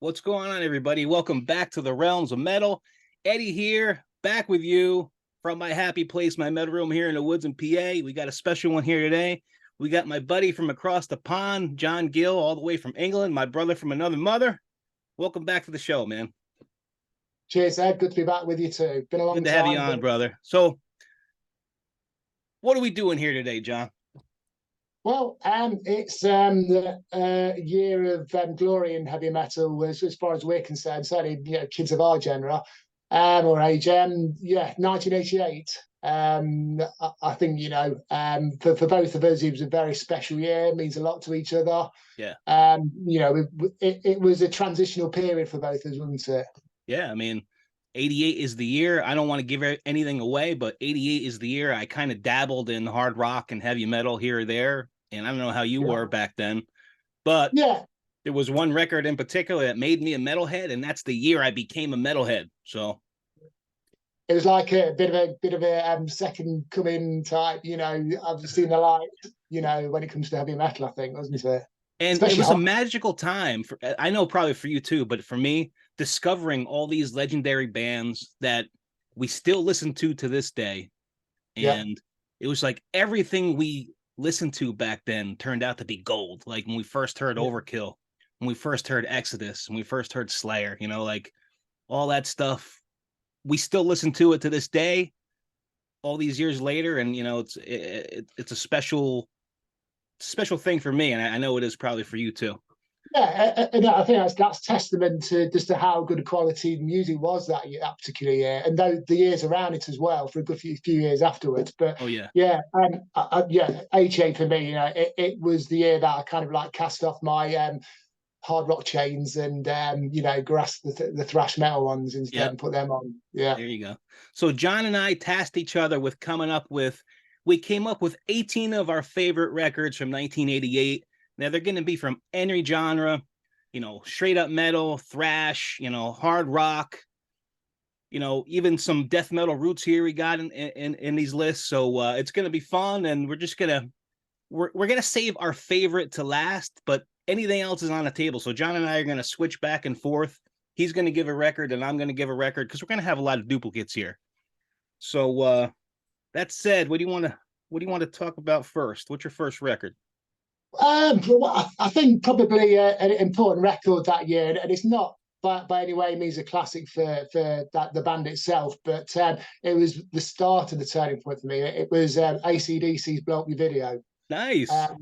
What's going on, everybody? Welcome back to the realms of metal. Eddie here, back with you from my happy place, my metal room here in the woods in PA. We got a special one here today. We got my buddy from across the pond, John Gill, all the way from England, my brother from another mother. Welcome back to the show, man. Cheers, Ed. Good to be back with you too. Been a Good long to have you time, on, but brother. So, what are we doing here today, John? it's the year of glory in heavy metal as far as we're concerned. Certainly, kids of our genre or age. 1988. I think for both of us, it was a very special year. It means a lot to each other. Yeah. It was a transitional period for both of us, wasn't it? Yeah, I mean, 88 is the year. I don't want to give anything away, but 88 is the year I kind of dabbled in hard rock and heavy metal here or there. And I don't know how you Yeah. were back then, but Yeah. there was one record in particular that made me a metalhead, and that's the year I became a metalhead. So It was like a bit of a second coming type, I've seen the light, when it comes to heavy metal, I think, wasn't it? and it Especially was a hot. magical time for, I know probably for you too, but for me, discovering all these legendary bands that we still listen to this day. Yeah. And it was like everything we listened to back then turned out to be gold. Like when we first heard Yeah. Overkill, when we first heard Exodus, when we first heard Slayer, like all that stuff. We still listen to it to this day, all these years later, and it's a special thing for me, and I know it is probably for you too. Yeah, and I think that's testament to just to how good quality the music was that particular year, and though the years around it as well for a good few years afterwards. But Oh yeah, yeah, 88 for me, it was the year that I kind of like cast off my hard rock chains and grasped the thrash metal ones instead yep. and put them on. Yeah. There you go. So John and I tasked each other with coming up with. We came up with 18 of our favorite records from 1988. Now they're going to be from any genre, straight up metal, thrash, hard rock, even some death metal roots here we got in these lists. So it's going to be fun, and we're gonna save our favorite to last, but anything else is on the table. So John and I are gonna switch back and forth. He's gonna give a record, and I'm gonna give a record because we're gonna have a lot of duplicates here. So that said, what do you want to talk about first? What's your first record? I think probably an important record that year, and it's not by any way means a classic for the band itself, but it was the start of the turning point for me. It was AC/DC's "Blow Up Your Video." Nice. Um,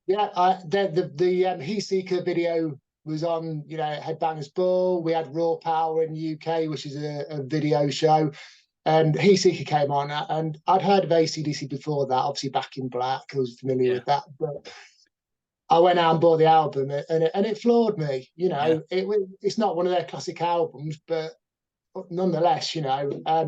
yeah, the Heat Seeker video was on, Headbangers Ball. We had Raw Power in the UK, which is a video show. And Heat Seeker came on, and I'd heard of AC/DC before that, obviously Back in Black. I was familiar Yeah. with that, but I went out and bought the album, and it floored me. Yeah. It's not one of their classic albums, but nonetheless,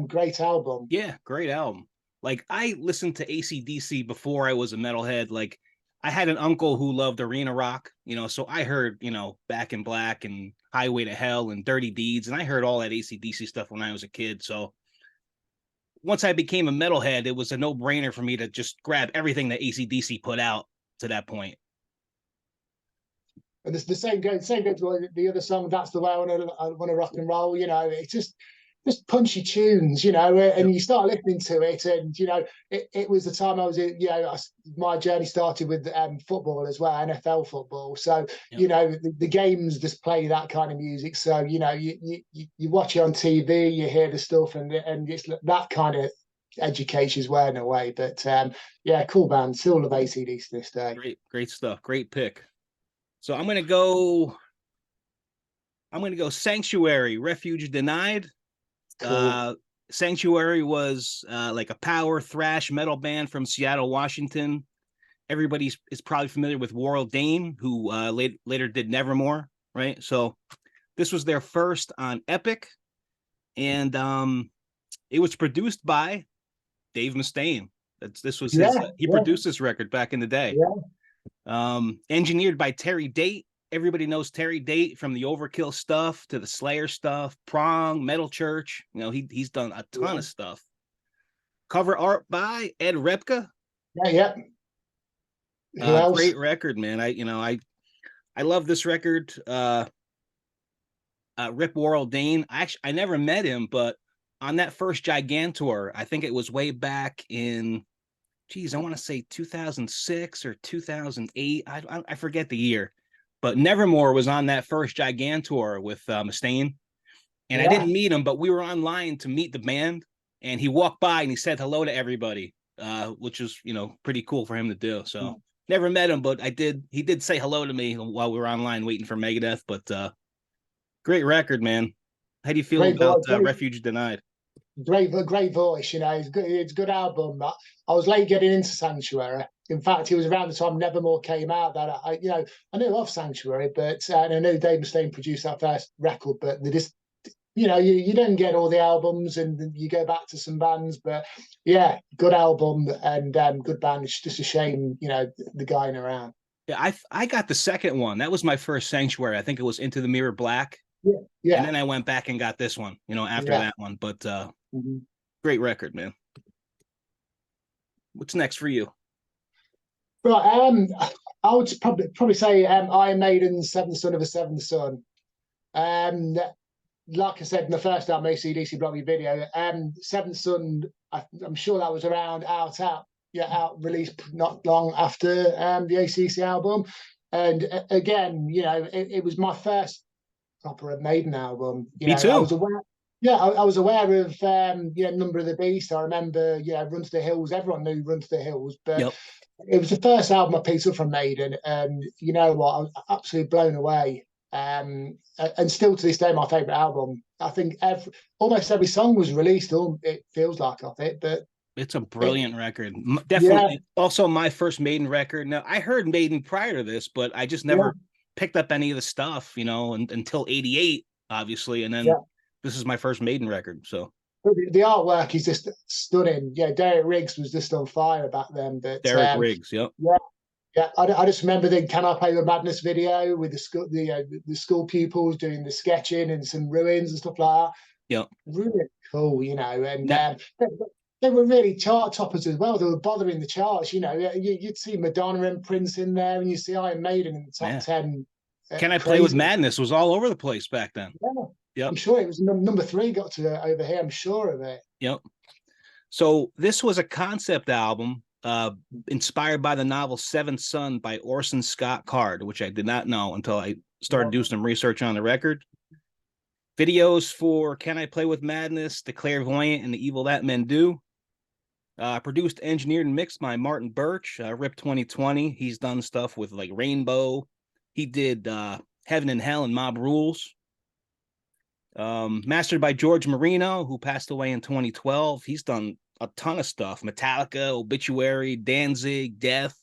great album. Yeah. Great album. Like I listened to AC/DC before I was a metalhead. Like I had an uncle who loved arena rock, so I heard, Back in Black and Highway to Hell and Dirty Deeds, and I heard all that AC/DC stuff when I was a kid. So once I became a metalhead, it was a no-brainer for me to just grab everything that AC/DC put out to that point. And the same goes with the other song. That's the way I want to rock and roll. It's just punchy tunes. Yep. And you start listening to it, and it was the time I was in. My journey started with football as well, NFL football. So Yep. The games just play that kind of music. So you watch it on TV, you hear the stuff, and it's that kind of education as well in a way. But cool band. Still love AC/DC to this day. Great stuff. Great pick. So I'm gonna go Sanctuary, Refuge Denied. Cool. Sanctuary was like a power thrash metal band from Seattle, Washington. Everybody is probably familiar with Warrell Dane, who later did Nevermore, right? So this was their first on Epic, and it was produced by Dave Mustaine. This was his. Yeah, He yeah, produced this record back in the day. yeah. Engineered by Terry Date. Everybody knows Terry Date from the Overkill stuff to the Slayer stuff, Prong, Metal Church. He's done a ton Yeah, of stuff. Cover art by Ed Repka. yeah, yeah. Who else? Great record, man. I love this record. Rip Worrell Dane. I never met him, but on that first Gigantour, I think it was way back in, geez, I want to say 2006 or 2008. I forget the year, but Nevermore was on that first Gigantour with Mustaine, and I Yeah. didn't meet him, but we were online to meet the band, and he walked by and he said hello to everybody, which was pretty cool for him to do. So never met him, but he did say hello to me while we were online waiting for Megadeth. But great record, man. How do you feel Great about voice, great, Refuge Denied? great voice. It's good. It's a good album. I was late getting into Sanctuary. In fact, it was around the time Nevermore came out that I knew of Sanctuary, but and I knew Dave Mustaine produced that first record, but they just you don't get all the albums, and you go back to some bands, but yeah, good album and good band. It's just a shame, the guy in around. Yeah, I got the second one. That was my first Sanctuary. I think it was Into the Mirror Black. Yeah, And yeah, then I went back and got this one, after yeah. that one. But Mhm. great record, man. What's next for you? Right, I would probably say Iron Maiden's Seventh Son of a Seventh Son. Um, like I said in the first album, AC/DC Block Me Video, Seventh Son, I'm sure that was around out released not long after the AC/DC album. And again, it was my first proper Maiden album. Me I too. was aware. Yeah, I was aware of Number of the Beast. I remember, Run to the Hills. Everyone knew Run to the Hills, but Yep. it was the first album I picked up from Maiden, and you know what, I was absolutely blown away. And still to this day, my favorite album. I think almost every song was released. It feels like of it, but It's a it, brilliant record. yeah, Definitely also my first Maiden record. Now, I heard Maiden prior to this, but I just yeah, never picked up any of the stuff, until 88, obviously. And then yeah. this is my first Maiden record. So The artwork is just stunning. Yeah, Derek Riggs was just on fire back then. But Derek Riggs. Yep. yeah, yeah, I just remember the "Can I Play with Madness" video with the school pupils doing the sketching and some ruins and stuff like that. Yep. Really cool, and Now, they were really chart toppers as well. They were bothering the charts. You'd see Madonna and Prince in there, and you see Iron Maiden in the top man, 10. Can I Play with Crazy. Madness was all over the place back then. Yeah. Yep. I'm sure it was number 3 got to over here. I'm sure of it. Yep. So this was a concept album inspired by the novel Seventh Son by Orson Scott Card, which I did not know until I started doing some research on the record. Videos for Can I Play with Madness, The Clairvoyant, and The Evil That Men Do. Produced, engineered, and mixed by Martin Birch, Rip 2020. He's done stuff with like Rainbow. He did Heaven and Hell and Mob Rules. Mastered by George Marino, who passed away in 2012. He's done a ton of stuff: Metallica, Obituary, Danzig, Death.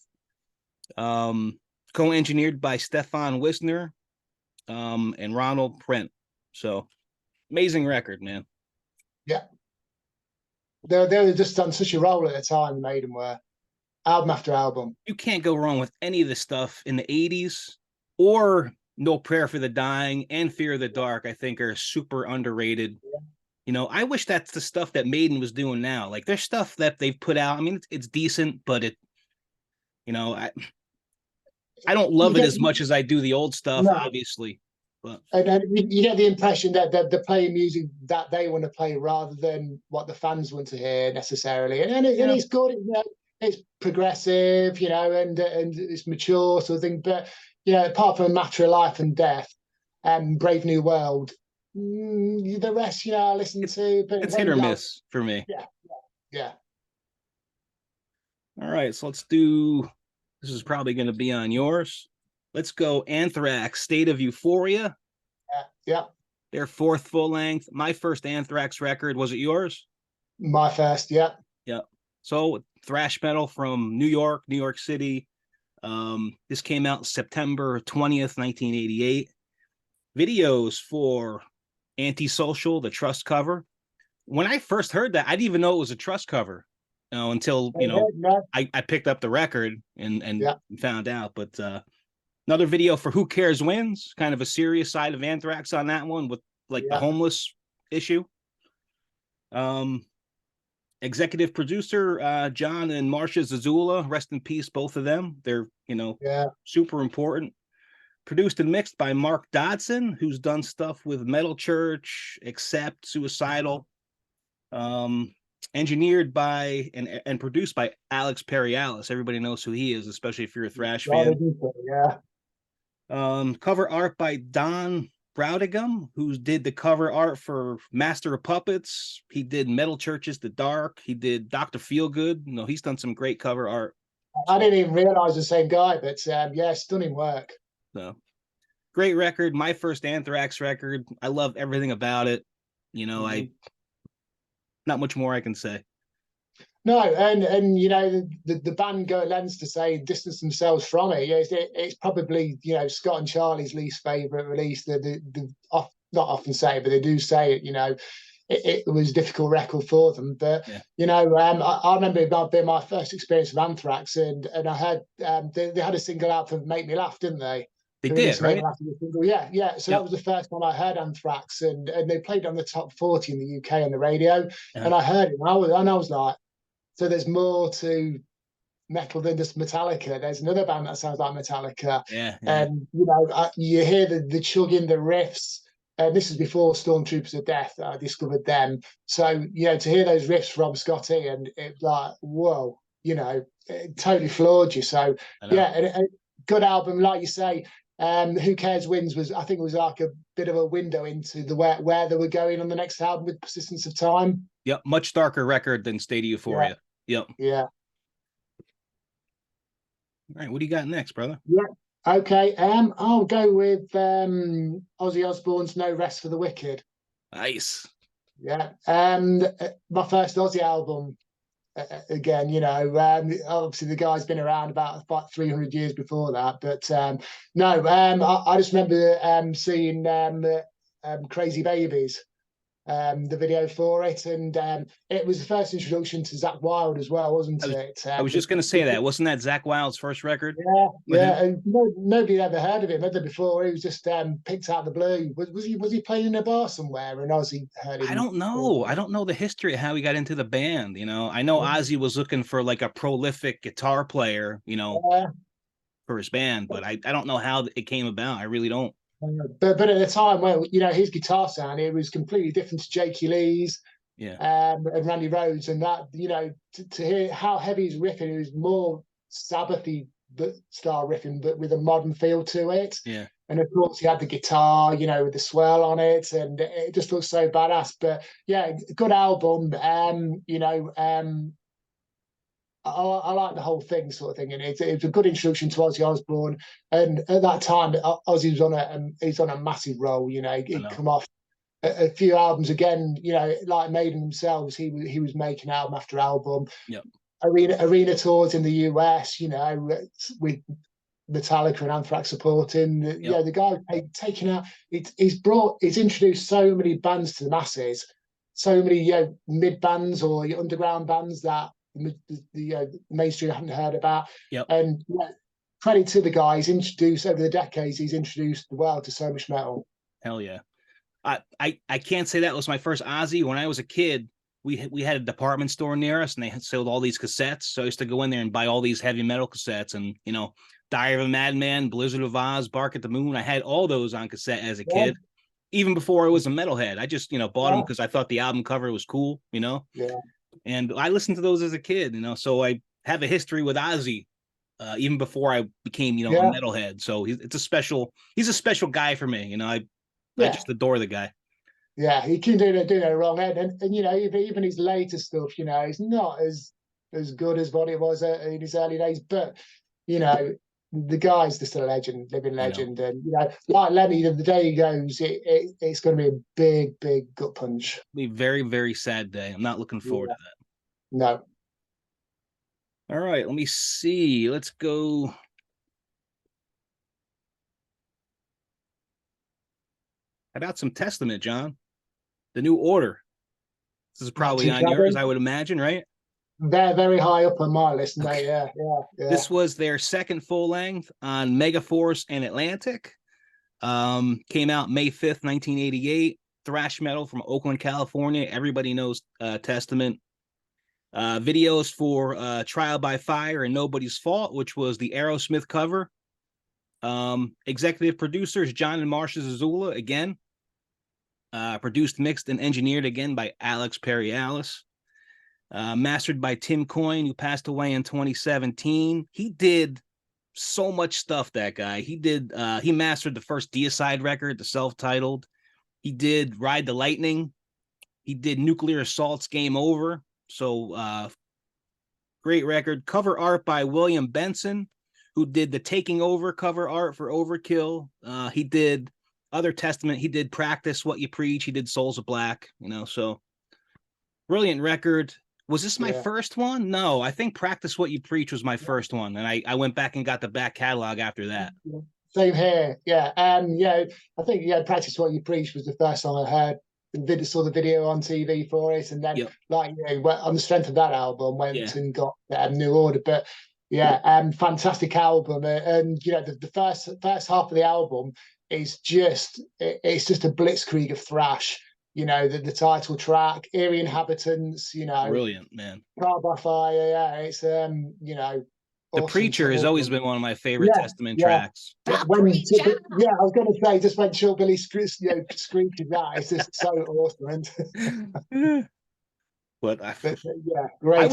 Co-engineered by Stefan Wisner and Ronald Prent. So amazing record, man. Yeah, they were just on such a roll at the time. Maiden were album after album. You can't go wrong with any of the stuff in the 80s or No Prayer for the Dying and Fear of the Dark. I think are super underrated. I wish that's the stuff that Maiden was doing now. Like there's stuff that they've put out. I mean, it's decent, but I don't You love it get as much as I do the old stuff, no, obviously. But and you get the impression that they're playing music that they want to play rather than what the fans want to hear necessarily. And yeah, it's good. It's progressive, and it's mature sort of thing. But apart from A Matter of Life and Death and Brave New World, the rest, I listen to. But it's hit or when miss for me. yeah, yeah, All right, so let's do. This is probably going to be on yours. Let's go Anthrax, State of Euphoria. yeah. Their fourth full length. My first Anthrax record. Was it yours? My first, yeah. Yeah. So thrash metal from New York City. This came out September 20th, 1988. Videos for Antisocial, the Trust cover. When I first heard that, I didn't even know it was a Trust cover. Until No, I picked up the record and yeah, found out. But another video for Who Cares Wins, kind of a serious side of Anthrax on that one with like the yeah, homeless issue. Um, Executive producer John and Marcia Zazula, rest in peace, both of them. They're yeah. super important. Produced and mixed by Mark Dodson, who's done stuff with Metal Church, Accept, Suicidal. Engineered by and produced by Alex Perialis. Everybody knows who he is, especially if you're a Thrash fan. Yeah. Cover art by Don Browdigam, who did the cover art for Master of Puppets. He did Metal Churches, The Dark. He did Dr. Feelgood. You know, he's done some great cover art. I didn't even realize the same guy, but yeah, stunning work. So great record. My first Anthrax record. I love everything about it. You know, I not much more I can say. No, and you know the band go lengths to say distance themselves from it. It's probably Scott and Charlie's least favorite release. Not often say, but they do say it. It was a difficult record for them. But I remember it being my first experience with Anthrax, and I heard they had a single out for "Make Me Laugh," didn't they? They did, right? Yeah. So that was the first time I heard Anthrax, and they played on the top 40 in the UK on the radio, and I heard it, and I was like, so there's more to metal than just Metallica. There's another band that sounds like Metallica, and you hear the chugging, the riffs. And this is before Stormtroopers of Death. I discovered them, so to hear those riffs from Scotty, and it's like, whoa, it totally floored you. So yeah, a good album, like you say. Who Cares Wins was, I think, it was like a bit of a window into the where they were going on the next album with Persistence of Time. Yep, much darker record than State of Euphoria. Yep. Yeah. All right, what do you got next, brother? Yeah. Okay. I'll go with Ozzy Osbourne's "No Rest for the Wicked." Nice. Yeah. My first Ozzy album. Again, obviously the guy's been around about 300 years before that, but no, I just remember seeing Crazy Babies, the video for it, and it was the first introduction to Zakk Wylde as well, wasn't it? I was just going to say that. Wasn't that Zakk Wylde's first record? Yeah, and nobody had ever heard of him had they before. He was just picked out of the blue. Was he playing in a bar somewhere and Ozzy heard him? I don't know. I don't know the history of how he got into the band. I know Ozzy was looking for like a prolific guitar player, for his band, but I don't know how it came about. I really don't. But at the time when his guitar sound, it was completely different to Jakey Lee's, and Randy Rhoads, and that to hear how heavy he's riffing, it was more Sabbathy style riffing, but with a modern feel to it. Yeah. And of course, he had the guitar, with the swell on it, and it just looks so badass. But yeah, good album. I like the whole thing, sort of thing, and it's a good introduction to Ozzy Osbourne. And at that time, Ozzy was he's on a massive roll. He'd come off a few albums again. Like Maiden themselves, he was making album after album. Yep. Arena tours in the US. With Metallica and Anthrax supporting. The guy taking out. He's introduced so many bands to the masses, so many mid bands or underground bands that the mainstream haven't heard about. Yep. And credit to the guy. He's introduced over the decades. He's introduced the world to so much metal. Hell yeah. I can't say that was my first Ozzy. When I was a kid, we had a department store near us, and they sold all these cassettes. So I used to go in there and buy all these heavy metal cassettes, and Diary of a Madman, Blizzard of Oz, Bark at the Moon. I had all those on cassette as a kid, even before I was a metalhead. I just bought them because I thought the album cover was cool. Yeah. And I listened to those as a kid, so I have a history with Ozzy, even before I became, a metalhead. So he's a special guy for me. I just adore the guy. Yeah, he can do no wrong. And even his later stuff, he's not as good as what it was in his early days. But, the guy's just a legend, living legend. And, like Lemmy, the day he goes, it's going to be a big, big gut punch. It'll be a very, very sad day. I'm not looking forward to that. No. All right, let me see. Let's go. How about some Testament, John? The New Order. This is probably on yours, I would imagine, right? They're very high up on my list, mate. Yeah. This was their second full length on Megaforce and Atlantic. Came out May 5th, 1988. Thrash metal from Oakland, California. Everybody knows Testament. Videos for Trial by Fire and Nobody's Fault, which was the Aerosmith cover. Executive producers John and Marsha Zazula again. Produced, mixed, and engineered again by Alex Perialis. Mastered by Tim Coyne, who passed away in 2017. He did so much stuff, that guy. He mastered the first Deicide record, the self-titled. He did Ride the Lightning. He did Nuclear Assault's Game Over. So great record. Cover art by William Benson, who did the Taking Over cover art for Overkill. He did Other Testament. He did Practice What You Preach. He did Souls of Black, so brilliant record. Was this my first one? No, I think Practice What You Preach was my first one. And I went back and got the back catalog after that. Same here. Yeah. I think, Practice What You Preach was the first time I heard. Saw the video on TV for it, and then on the strength of that album went and got New Order. But fantastic album, and the first half of the album is just a blitzkrieg of thrash. The title track, Eerie Inhabitants. Brilliant, man. Trial by Fire. It's The Preacher has always been one of my favorite Testament tracks. I was going to say, just when Shillbilly screeches that, it's just so awesome. Great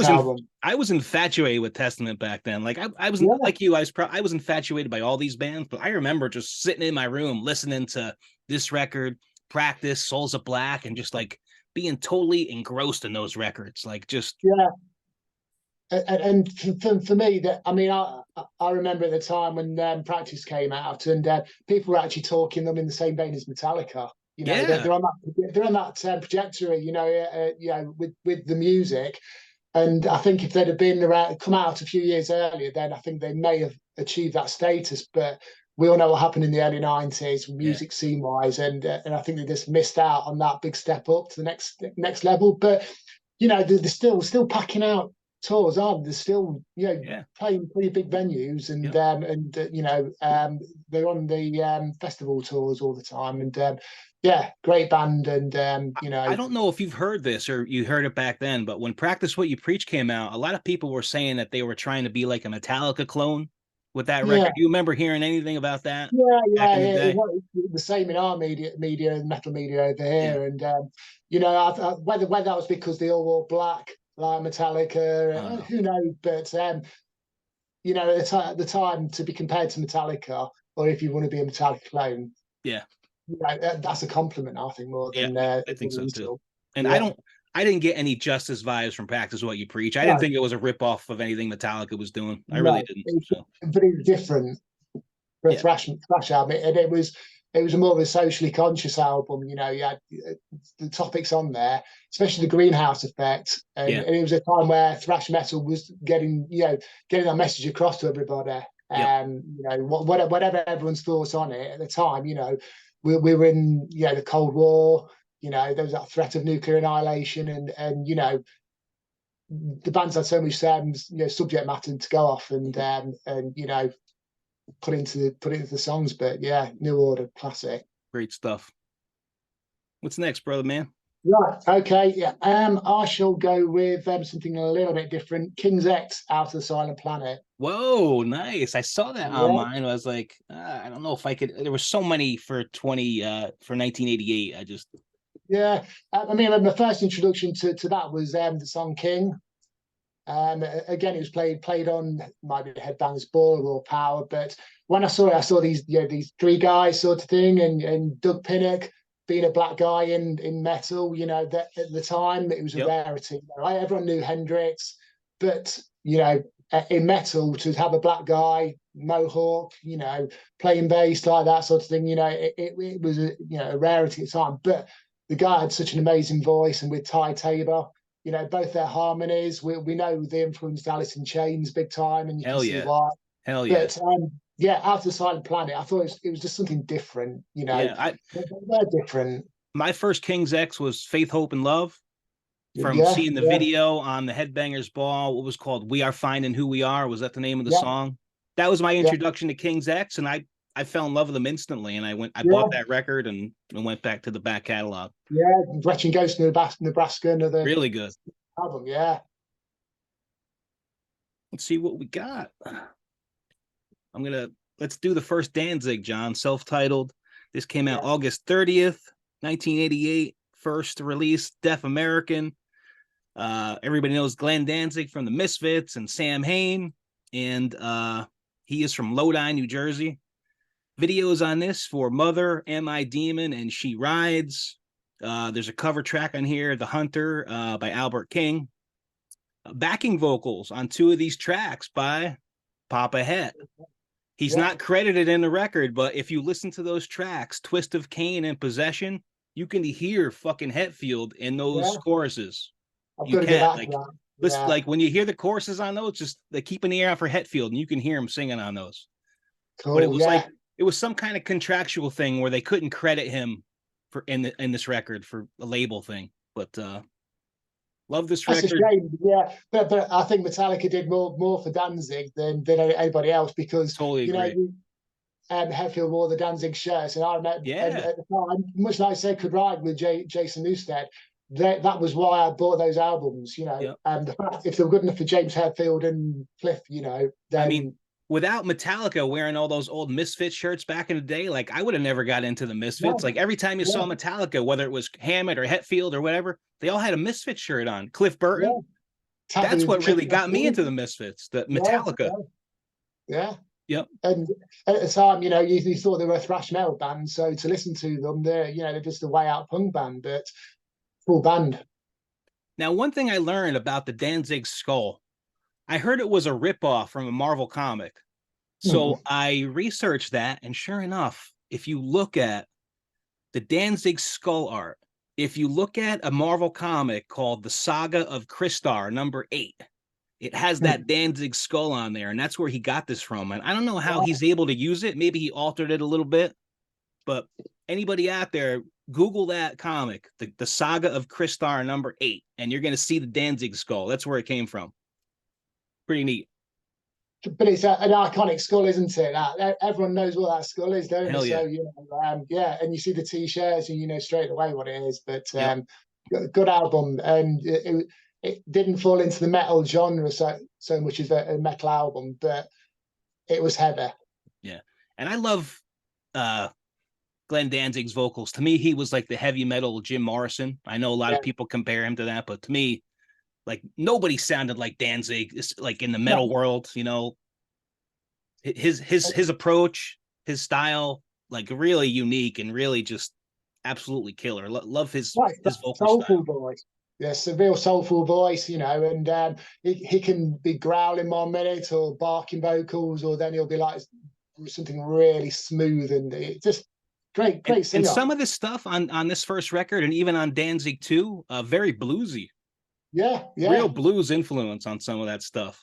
album. I was infatuated with Testament back then. Like I was like you. I was infatuated by all these bands, but I remember just sitting in my room listening to this record, Practice, Souls of Black, and just like being totally engrossed in those records. Like just And for me, I remember at the time when Practice came out, and people were actually talking them in the same vein as Metallica. They're on that trajectory. With the music, and I think if they'd have come out a few years earlier, then I think they may have achieved that status. But we all know what happened in the early '90s, music scene wise, and I think they just missed out on that big step up to the next level. But they're still packing out tours, aren't they? They're still playing pretty big venues, and they're on the festival tours all the time, and great band. And I don't know if you've heard this or you heard it back then, but when Practice What You Preach came out, a lot of people were saying that they were trying to be like a Metallica clone with that record. Do you remember hearing anything about that? The same in our media, metal media over here, and whether that was because they all wore black like Metallica, who knows? But at the time, to be compared to Metallica, or if you want to be a Metallica clone, that's a compliment, I think, more than I think so too. And I didn't get any Justice vibes from Practice What You Preach. I didn't think it was a ripoff of anything Metallica was doing. I really didn't. But it was different for a thrash album, and it was more of a socially conscious album. You had the topics on there, especially the Greenhouse Effect, and it was a time where thrash metal was getting that message across to everybody. Whatever everyone's thoughts on it at the time, we were in the Cold War. There was that threat of nuclear annihilation, and the bands had so much subject matter to go off and put into the songs. But New Order, classic. Great stuff. What's next, brother man? Right. Okay. I shall go with something a little bit different. King's X, Out of the Silent Planet. Whoa, nice. I saw that on mine. I was like, I don't know if I could. There were so many for 1988. I just. Yeah. My first introduction to that was the song King. Again, it was played on might be Headbangers Ball or Power, but when I saw it, I saw these three guys sort of thing, and Doug Pinnock being a black guy in metal. That at the time it was a rarity. Everyone knew Hendrix, but in metal to have a black guy, mohawk, playing bass like that sort of thing, it was a rarity at the time. But the guy had such an amazing voice, and with Ty Tabor. Both their harmonies. We know they influenced Alice in Chains big time, and you can see why. Hell yeah. But Out of the Silent Planet, I thought it was just something different. They're different. My first King's X was Faith, Hope, and Love. From seeing the video on the Headbangers Ball, what was called "We Are Finding Who We Are." Was that the name of the song? That was my introduction to King's X, and I fell in love with them instantly, and I bought that record and went back to the back catalog. Yeah, Gretchen Goes to Nebraska, another really good album. Yeah. Let's see what we got. I'm gonna let's do the first Danzig, John, self-titled. This came out Yeah. August 30th, 1988. First release, Deaf American. Everybody knows Glenn Danzig from the Misfits and Sam Hain, and he is from Lodi, New Jersey. Videos on this for Mother, Am I Demon, and She Rides. There's a cover track on here, The Hunter, by Albert King. Backing vocals on 2 of these tracks by Papa Het. He's not credited in the record, but if you listen to those tracks, Twist of Cain and Possession, you can hear fucking Hetfield in those choruses. I've You got to get can't back like to that. listen, like when you hear the choruses on those, just like keep an ear out for Hetfield, and you can hear him singing on those. Cool. But it was like it was some kind of contractual thing where they couldn't credit him for in this record for a label thing. But love this That's record. a shame. Yeah, but I think Metallica did more for Danzig than anybody else, because Totally you know agree. Hetfield wore the Danzig shirts, and I remember and Yeah. at the time, much like Sacred Ride with Jason Newsted, that was why I bought those albums. You know, Yep. and the fact if they were good enough for James Hetfield and Cliff, you know, then I mean, without Metallica wearing all those old Misfits shirts back in the day, like I would have never got into the Misfits. no, Like every time you saw Metallica, whether it was Hammett or Hetfield or whatever, they all had a Misfits shirt on. Cliff Burton. That's what really got me into the Misfits, the Metallica. Yeah. Yep. And at the time, you know, you thought they were a thrash metal band, so to listen to them, they're just a way out punk band, but full band. Now, one thing I learned about the Danzig skull, I heard it was a ripoff from a Marvel comic. So I researched that, and sure enough, if you look at the Danzig skull art, if you look at a Marvel comic called The Saga of Christar, #8, it has that Danzig skull on there, and that's where he got this from. And I don't know how he's able to use it. Maybe he altered it a little bit, but anybody out there, Google that comic, the Saga of Christar #8, and you're going to see the Danzig skull. That's where it came from. Pretty neat. But it's an iconic skull, isn't it? Everyone knows what that skull is, don't Hell they? yeah. So and you see the t-shirts, and you know straight away what it is. But Yep. good album, and it didn't fall into the metal genre so much as a metal album, but it was heavy. Yeah, and I love Glenn Danzig's vocals. To me, he was like the heavy metal Jim Morrison. I know a lot of people compare him to that, but to me, like nobody sounded like Danzig. It's like in the metal world, you know, his approach, his style, like really unique and really just absolutely killer. Love his vocal soulful style. voice. Yes, a real soulful voice, you know, and he can be growling 1 minute or barking vocals, or then he'll be like something really smooth, and it just great singer. And some of this stuff on this first record, and even on Danzig 2, very bluesy. Yeah. Real blues influence on some of that stuff.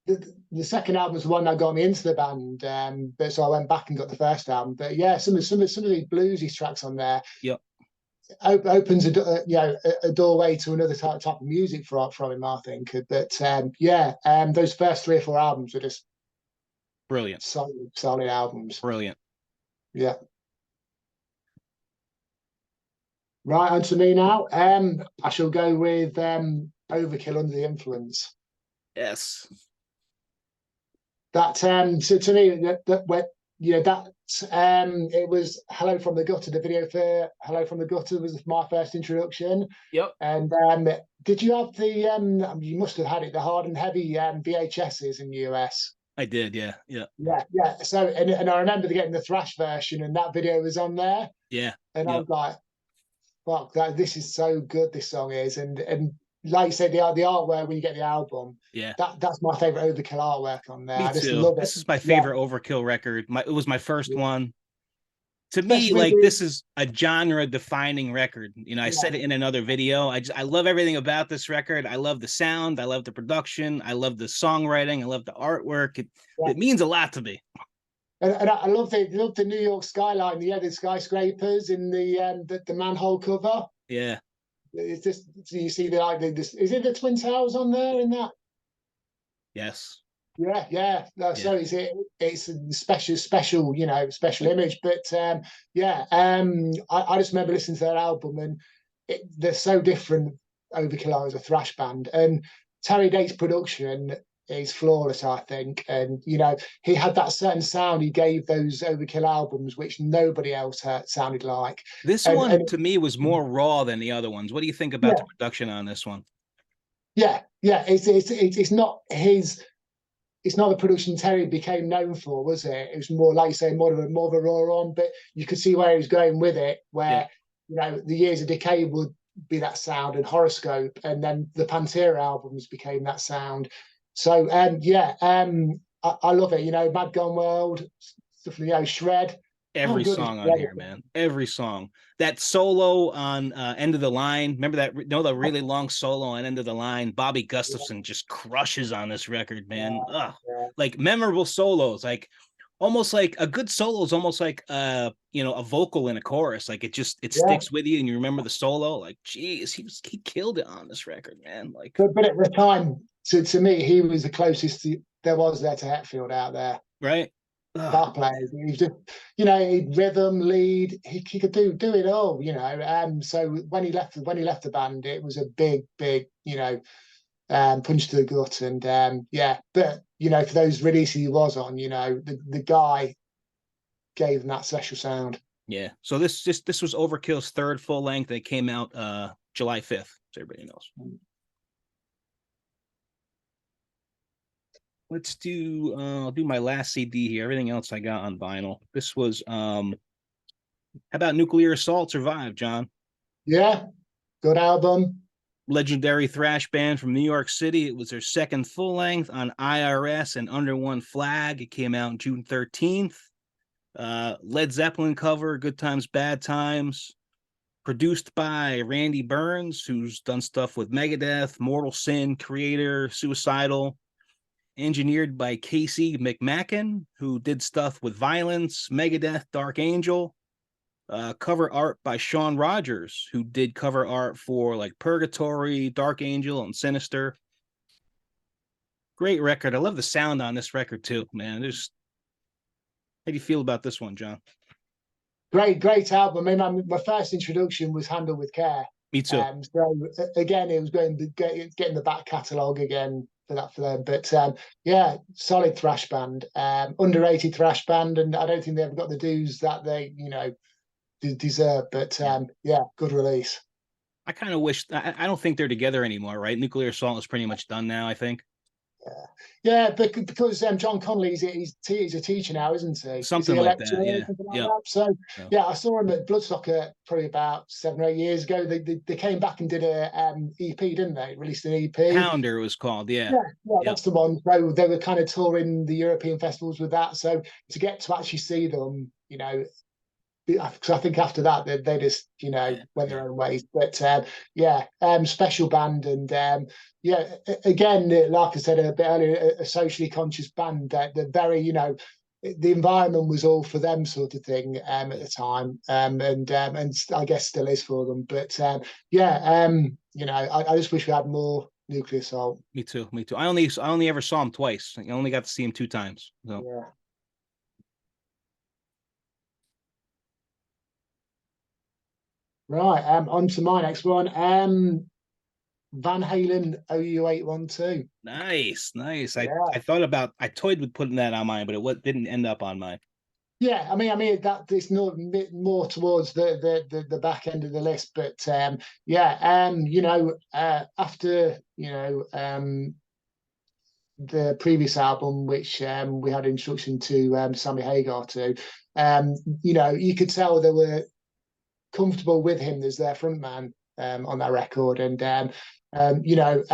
The second album was the one that got me into the band, but so I went back and got the first album. But yeah, some of the bluesy tracks on there. Yep. Opens a doorway to another type of music from him, I think. But those first 3 or 4 albums are just brilliant, solid albums. Brilliant. Yeah. Right, on to me now. I shall go with Overkill, Under the Influence. Yes. That so to me it was Hello from the Gutter. The video for Hello from the Gutter was my first introduction. Yep. And did you have the you must have had it, the Hard and Heavy VHSs in the US? I did, yeah. So and I remember getting the Thrash version, and that video was on there. Yeah. And I was like, fuck, this is so good, this song is. And like you said, the artwork when you get the album, that's my favorite Overkill artwork on there. Me I just too. love it. This is my favorite Overkill record. It was my first one. To me, like this is a genre defining record. You know, I said it in another video. I love everything about this record. I love the sound. I love the production. I love the songwriting. I love the artwork. It means a lot to me. And I love the New York skyline, the skyscrapers in the manhole cover. Yeah. It's just, so you see is it the Twin Towers on there in that? Yes. Yeah. So it's a special image. But I just remember listening to that album, and they're so different. Overkill as a thrash band, and Terry Date's production is flawless, I think. And you know, he had that certain sound he gave those Overkill albums, which nobody else sounded like. This And one to me was more raw than the other ones. What do you think about the yeah, production on this one? yeah, it's not his. It's not the production Terry became known for, was it? It was more, like you say, more of a raw on, but you could see where he was going with it, Yeah, where, you know, the Years of Decay would be that sound and Horoscope, and then the Pantera albums became that sound. So, I love it. You know, Mad Gone World, stuff, you know, Shred. How every good is song on Shred? here, man. Every song. That solo on End of the Line. Remember that? No, the really long solo on End of the Line. Bobby Gustafson just crushes on this record, man. Ugh. Yeah, Like memorable solos, like almost like a good solo is almost like a vocal in a chorus. Like it yeah. sticks with you and you remember the solo. Like, geez, he killed it on this record, man. Like, But at the time, to me, he was the closest there was there to Hetfield out there. right? Ugh. Bar players. He was just, you know, rhythm, lead. He could do it all, you know. So when he left the band, it was a big, you know, punch to the gut. And yeah, but you know, for those releases he was on, you know, the guy gave them that special sound. Yeah. So this was Overkill's third full length. They came out July 5th, so everybody knows. Let's do I'll do my last CD here. Everything else I got on vinyl. This was how about Nuclear Assault Survive, John? Yeah, good album. Legendary thrash band from New York City. It was their second full length on IRS and Under One Flag. It came out on June 13th. Led Zeppelin cover, Good Times, Bad Times. Produced by Randy Burns, who's done stuff with Megadeth, Mortal Sin, Creator, Suicidal. Engineered by Casey McMacken, who did stuff with Violence, Megadeth, Dark Angel. Cover art by Sean Rogers, who did cover art for like Purgatory, Dark Angel, and Sinister. Great record. I love the sound on this record too, man. How do you feel about this one, John? Great album. I mean, my first introduction was Handled with Care. Me too. So again, it was getting the back catalogue again for them. But yeah, solid thrash band, underrated thrash band, and I don't think they ever got the dues that they deserve. But Yeah. yeah, good release. I kind of wish I don't think they're together anymore, right? Nuclear Assault is pretty much done now, I think. Yeah, yeah, because John Connolly's he's a teacher now, isn't he? Is he Something a like lecturer that. or Yeah. something like Yeah. that? So Yeah. yeah, I saw him at Bloodstock probably about 7 or 8 years ago. They came back and did a EP, didn't they? Released an EP. Pounder was called. Yeah. Yeah, Yeah. that's the one. So they were kind of touring the European festivals with that. So to get to actually see them, you know, because I think after that they just Yeah. went Yeah. their own ways. But yeah, special band, and yeah, again, like I said a bit earlier, a socially conscious band. They're very, you know, the environment was all for them, sort of thing, at the time, and I guess still is for them. But yeah, you know, I just wish we had more Nuclear Assault. Me too. Me too. I only ever saw him twice. I only got to see him 2 times. So Yeah. Right, on to my next one. Van Halen OU812. nice, nice. I Yeah. I thought about I toyed with putting that on mine, but didn't end up on mine. Yeah, I mean that it's not more towards the back end of the list, but yeah, you know, after the previous album, which we had introduction to Sammy Hagar to, you know, you could tell they were comfortable with him as their frontman on that record, and you know,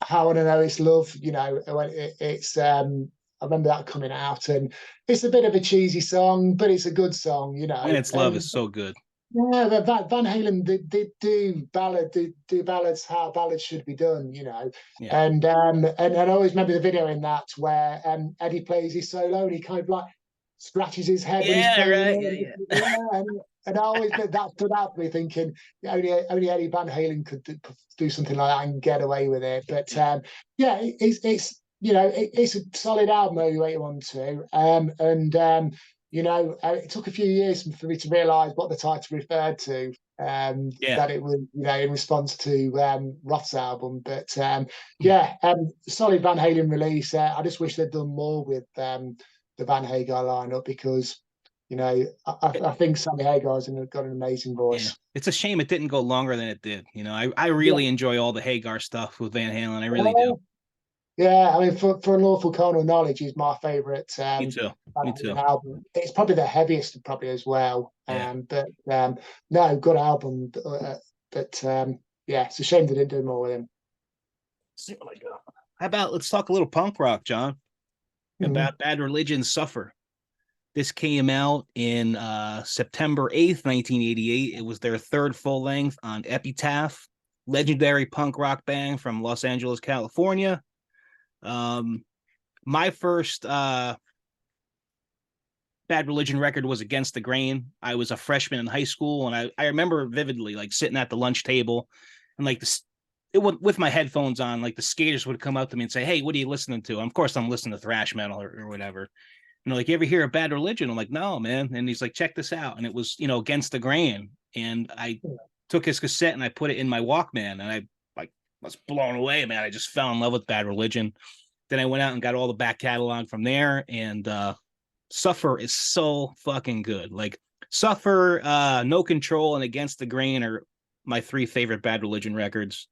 How I Know It's Love, you know, it's I remember that coming out, and it's a bit of a cheesy song, but it's a good song, you When know. It's Love And is so good. yeah, Van Halen did do ballads how ballads should be done, you know. Yeah. And I always remember the video in that where Eddie plays his solo and he kind of like scratches his head when he's Yeah, playing right. it. Yeah, yeah. Yeah, and I always that stood out to me, thinking only Eddie Van Halen could do something like that and get away with it. But Yeah. yeah, it's you know it's a solid album, 0812, and it took a few years for me to realise what the title referred to. Yeah. That it was, in response to Roth's album. But Mm. solid Van Halen release. I just wish they'd done more with the Van Hagar lineup because, I think Sammy Hagar's got an amazing Yeah. voice. It's a shame it didn't go longer than it did. I Yeah. really enjoy all the Hagar stuff with Van Halen. I really do. Yeah, I mean, for an awful carnal knowledge, is my favourite Me too. Me too. album. It's probably the heaviest, probably as well. Yeah. But no, good album. But yeah, it's a shame they didn't do more with him. See what I got. How about let's talk a little punk rock, John? Mhm. About Bad Religion Suffer. This came out in September 8th, 1988. It was their third full length on Epitaph, legendary punk rock band from Los Angeles, California. Um, my first Bad Religion record was Against the Grain. I was a freshman in high school, and I remember vividly like sitting at the lunch table and like this. It would with my headphones on, like the skaters would come up to me and say, "Hey, what are you listening to?" And of course, I'm listening to thrash metal or whatever. Like, you ever hear of Bad Religion? I'm like, no, man. And he's like, check this out. And it was, Against the Grain. And I took his cassette and I put it in my Walkman. And I like was blown away, man. I just fell in love with Bad Religion. Then I went out and got all the back catalog from there. And Suffer is so fucking good. Like Suffer, No Control, and Against the Grain are my three favorite Bad Religion records.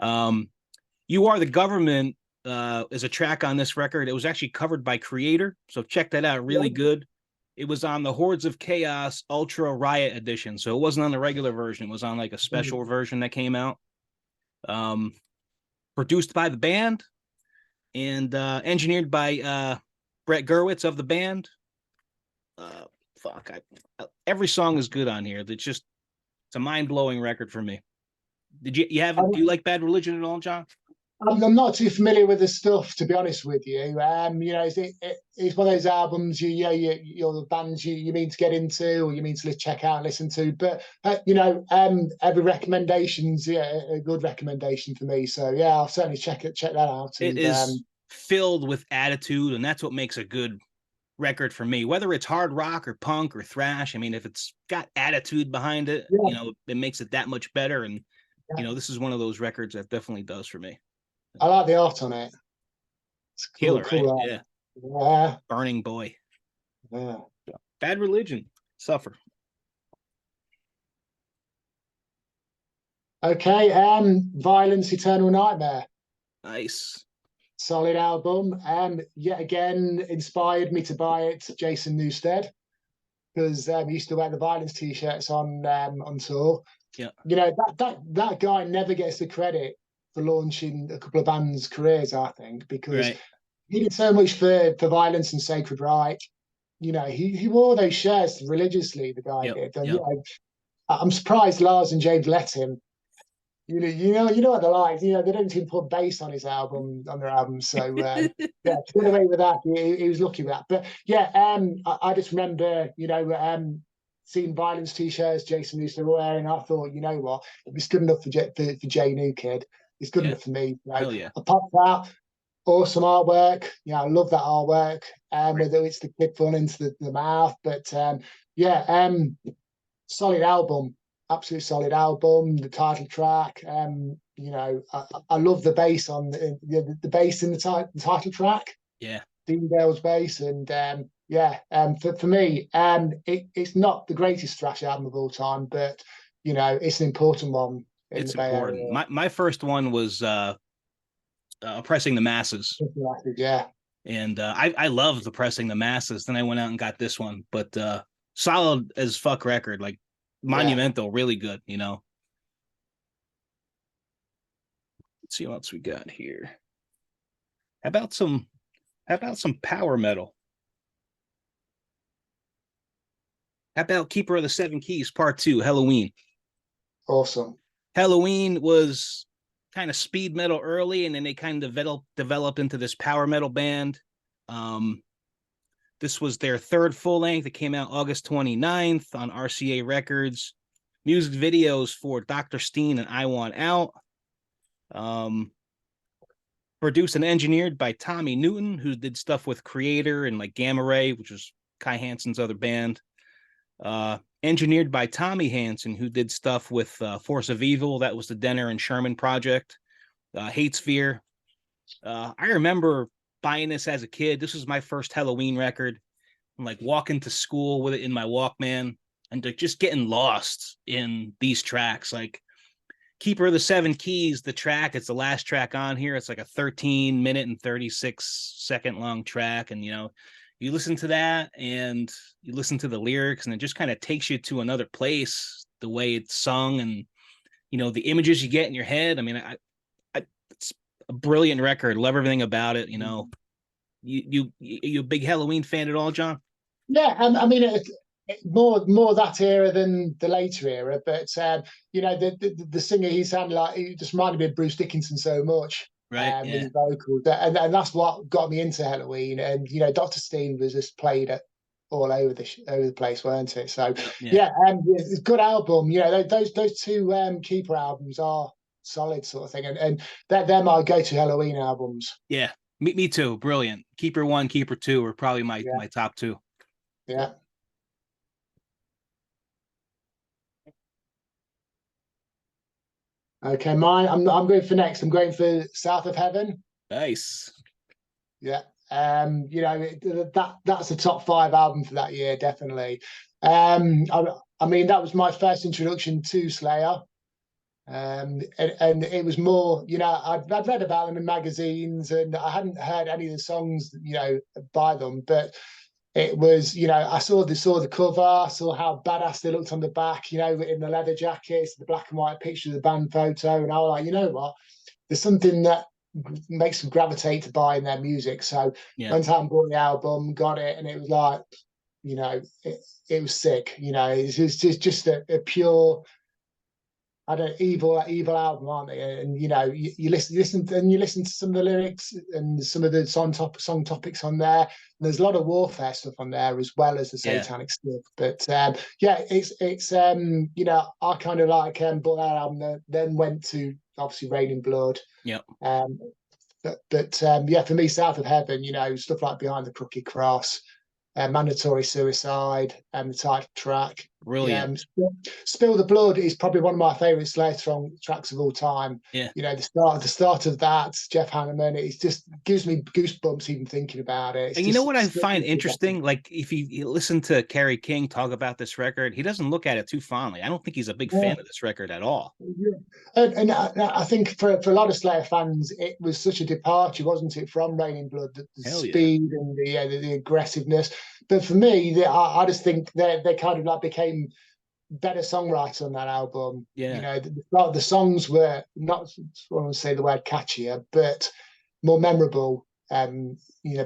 You Are the Government is a track on this record. It was actually covered by Creator, so check that out. Really good. It was on the Hordes of Chaos Ultra Riot Edition, so it wasn't on the regular version. It was on like a special version that came out. Um, Produced by the band and engineered by Brett Gurwitz of the band. Uh, fuck, every song is good on here. It's a mind blowing record for me. Do you like Bad Religion at all, John? I'm not too familiar with the stuff, to be honest with you. It's one of those albums you're the bands you mean to get into or you mean to check out and listen to. But every recommendation's a good recommendation for me. So yeah, I'll certainly check that out. It is filled with attitude, and that's what makes a good record for me. Whether it's hard rock or punk or thrash, I mean, if it's got attitude behind it, it makes it that much better. And this is one of those records that definitely does for me. I like the art on it. It's cool, Killer, right? cool. Yeah. Burning Boy. Yeah. Bad Religion. Suffer. Okay. Violence, Eternal Nightmare. Nice. Solid album. Yet again, inspired me to buy it. Jason Newsted, because he used to wear the Violence t-shirts on tour. Yeah. That guy never gets the credit for launching a couple of bands' careers, I think, because he did so much for Violence and Sacred Right. He wore those shirts religiously, the guy did. And I'm surprised Lars and James let him. You know what they're like. They don't even put bass on their album. So to get away with that, he was lucky with that. But yeah, I just remember, seeing Violence t-shirts Jason used to wear, and I thought, you know what, it was good enough for Jay New Kid. It's good enough for me. Hell yeah. I popped out. Awesome artwork. I love that artwork. Whether it's the kid falling into the mouth, but solid album. Absolute solid album. The title track. I love the bass on the bass in the title track. Yeah. Dean Dale's bass, and for me, it's not the greatest thrash album of all time, but it's an important one. It's important. My first one was Oppressing the Masses. Yeah. And I loved Oppressing the Masses. Then I went out and got this one, but solid as fuck record, like monumental, really good. Let's see what else we got here. How about some power metal? How about Keeper of the Seven Keys Part 2, Halloween? Awesome. Halloween was kind of speed metal early, and then they kind of developed into this power metal band. This was their third full length. It came out August 29th on RCA Records. Music videos for Dr. Steen and I Want Out. Produced and engineered by Tommy Newton, who did stuff with Creator and like Gamma Ray, which was Kai Hansen's other band. Engineered by Tommy Hansen, who did stuff with Force of Evil. That was the Denner and Sherman project. Hate Sphere. I remember buying this as a kid. This was my first Halloween record. I'm like walking to school with it in my Walkman and like just getting lost in these tracks. Like Keeper of the Seven Keys, the track, it's the last track on here. It's like a 13-minute and 36-second long track. And, you listen to that and you listen to the lyrics and it just kind of takes you to another place, the way it's sung and, the images you get in your head. I mean, it's a brilliant record. Love everything about it. You a big Halloween fan at all, John? Yeah, I mean, more that era than the later era, but the singer, he sounded like, he just reminded me of Bruce Dickinson so much. Right. With his vocals, and that's what got me into Halloween. And Dr. Steen was just played at all over the place, weren't it? So it's a good album. Those two Keeper albums are solid, sort of thing, and they're my go-to Halloween albums. Yeah, me too. Brilliant. Keeper 1, Keeper 2 are probably my top two. Yeah. Okay, I'm going for next. I'm going for South of Heaven. Nice. Yeah. That's a top 5 album for that year, definitely. I mean, that was my first introduction to Slayer. And it was more, I'd read about them in magazines and I hadn't heard any of the songs, by them, but it was, I saw the cover, saw how badass they looked on the back, in the leather jackets, the black and white picture of the band photo. And I was like, you know what? There's something that makes them gravitate to buying their music. So went out and bought the album, got it, and it was like, it was sick. It's just a pure, evil album, aren't they? And you listen to some of the lyrics and some of the song topics on there. And there's a lot of warfare stuff on there as well as the satanic stuff. But it's I kind of like bought that album, then went to obviously Rain in Blood. Yep. But for me, South of Heaven, stuff like Behind the Crooked Cross, Mandatory Suicide, and the title track. Brilliant. Spill the Blood is probably one of my favorite Slayer tracks of all time. Yeah. The start of that, Jeff Hanneman, it just gives me goosebumps even thinking about it. And you know what I find interesting? Like if you listen to Kerry King talk about this record, he doesn't look at it too fondly. I don't think he's a big fan of this record at all. Yeah. And I think for a lot of Slayer fans, it was such a departure, wasn't it, from Rain in Blood, the speed and the aggressiveness. But for me, I just think they kind of like became better songwriters on that album. Yeah. The songs were not, I want to say the word catchier, but more memorable. They were on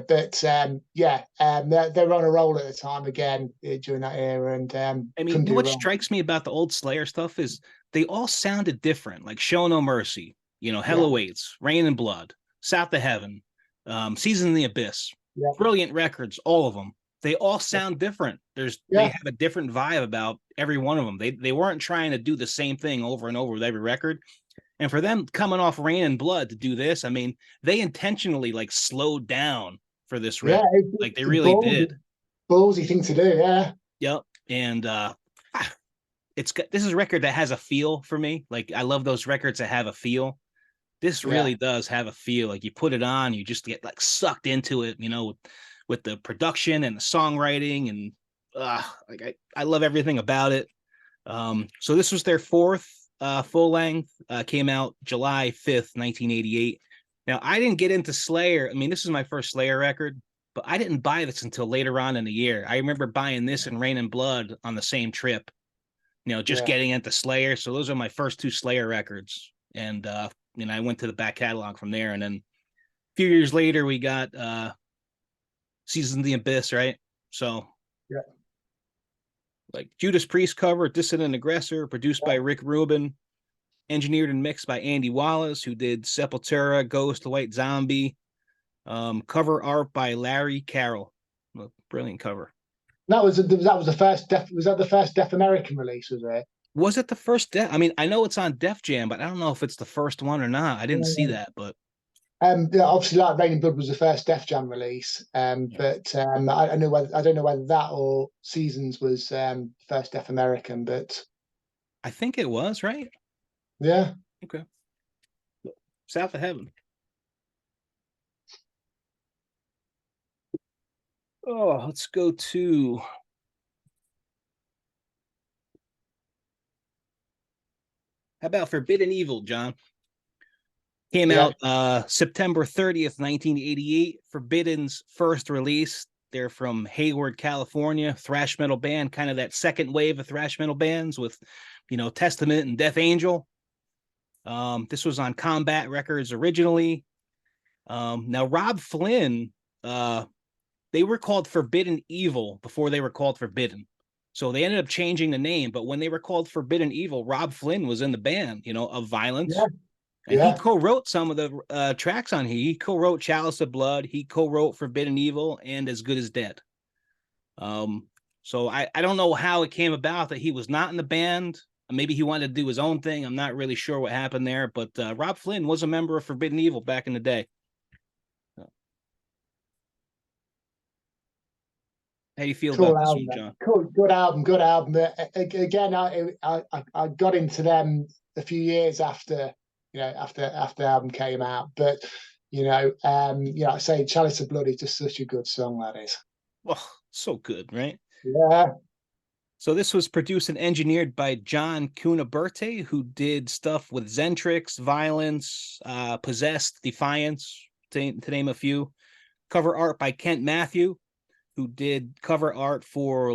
a roll at the time again during that era. And I mean, what strikes me about the old Slayer stuff is they all sounded different, like Show No Mercy, Hell Awaits, Rain and Blood, South of Heaven, Season in the Abyss. Yeah. Brilliant records, all of them. They all sound different. They have a different vibe about every one of them. They weren't trying to do the same thing over and over with every record. And for them coming off Rain and Blood to do this, I mean, they intentionally like slowed down for this record. Like they really did. Ballsy thing to do, yeah. Yep. And this is a record that has a feel for me. Like I love those records that have a feel. This really does have a feel. Like you put it on, you just get like sucked into it, with the production and the songwriting, and I love everything about it. So this was their fourth full length, came out July 5th, 1988. Now I didn't get into Slayer. I mean, this is my first Slayer record, but I didn't buy this until later on in the year. I remember buying this and Rain and Blood on the same trip, just getting into Slayer. So those are my first 2 Slayer records. And, I went to the back catalog from there. And then a few years later, we got Seasons in the Abyss, right? So, like Judas Priest cover, Dissident Aggressor, produced by Rick Rubin, engineered and mixed by Andy Wallace, who did Sepultura, Ghost, White Zombie. Cover art by Larry Carroll. Brilliant cover. That was the first was that the first Deaf American release, was it? Was it the first Def? I mean, I know it's on Def Jam, but I don't know if it's the first one or not. I didn't see that, but Yeah, obviously, like Raining Blood was the first Def Jam release, Yeah. but I don't know whether that or Seasons was first Def American, but I think it was, right? yeah, Okay. South of Heaven. Oh, let's go to how about Forbidden Evil, John? Came yeah, out September 30th, 1988. Forbidden's first release. They're from Hayward, California, thrash metal band, kind of that second wave of thrash metal bands with, Testament and Death Angel. This was on Combat Records originally. Now Rob Flynn, they were called Forbidden Evil before they were called Forbidden. So they ended up changing the name, but when they were called Forbidden Evil, Rob Flynn was in the band, of Violence. yeah, And he yeah. co-wrote some of the tracks on here. He co-wrote Chalice of Blood. He co-wrote Forbidden Evil and As Good as Dead. So I don't know how it came about that he was not in the band. Maybe he wanted to do his own thing. I'm not really sure what happened there, but Rob Flynn was a member of Forbidden Evil back in the day. How do you feel about Cool this album, one, man. John? Cool, good album, good album. Again, I got into them a few years after after the album came out, but I say Chalice of Blood is just such a good song, that is. Oh, so good, right? Yeah, So this was produced and engineered by John Cunaberte, who did stuff with Zentrix, Violence, Possessed, Defiance, to name a few. Cover art by Kent Matthew, who did cover art for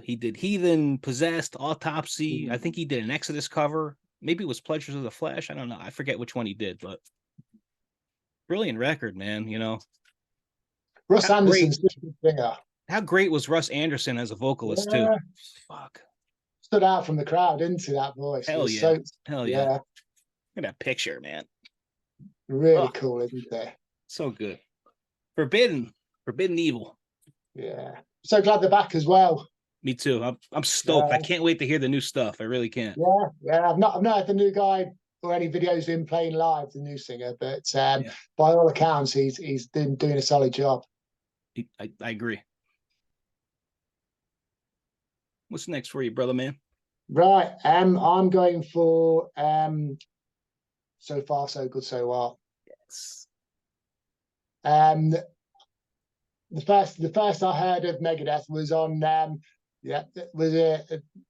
he did Heathen, Possessed, Autopsy. I think he did an Exodus cover. Maybe it was Pleasures of the Flesh. I don't know. I forget which one he did, but brilliant record, man. Russ How great Anderson's just a good singer. how great was Russ Anderson as a vocalist too? Yeah, Fuck. stood out from the crowd, didn't he? That voice Hell was yeah. so, Hell yeah. yeah, Look at that picture, man. really Oh, cool, isn't it? so good. Forbidden. Forbidden Evil. Yeah, so glad they're back as well. Me too. I'm stoked. I Yeah, can't wait to hear the new stuff. I really can't. yeah. I've not had the new guy or any videos of him playing live, the new singer, but Yeah, by all accounts, he's been doing a solid job. I agree. What's next for you, brother man? Right, I'm going for so far so good so what. Yes. Um, the first I heard of Megadeth was on it was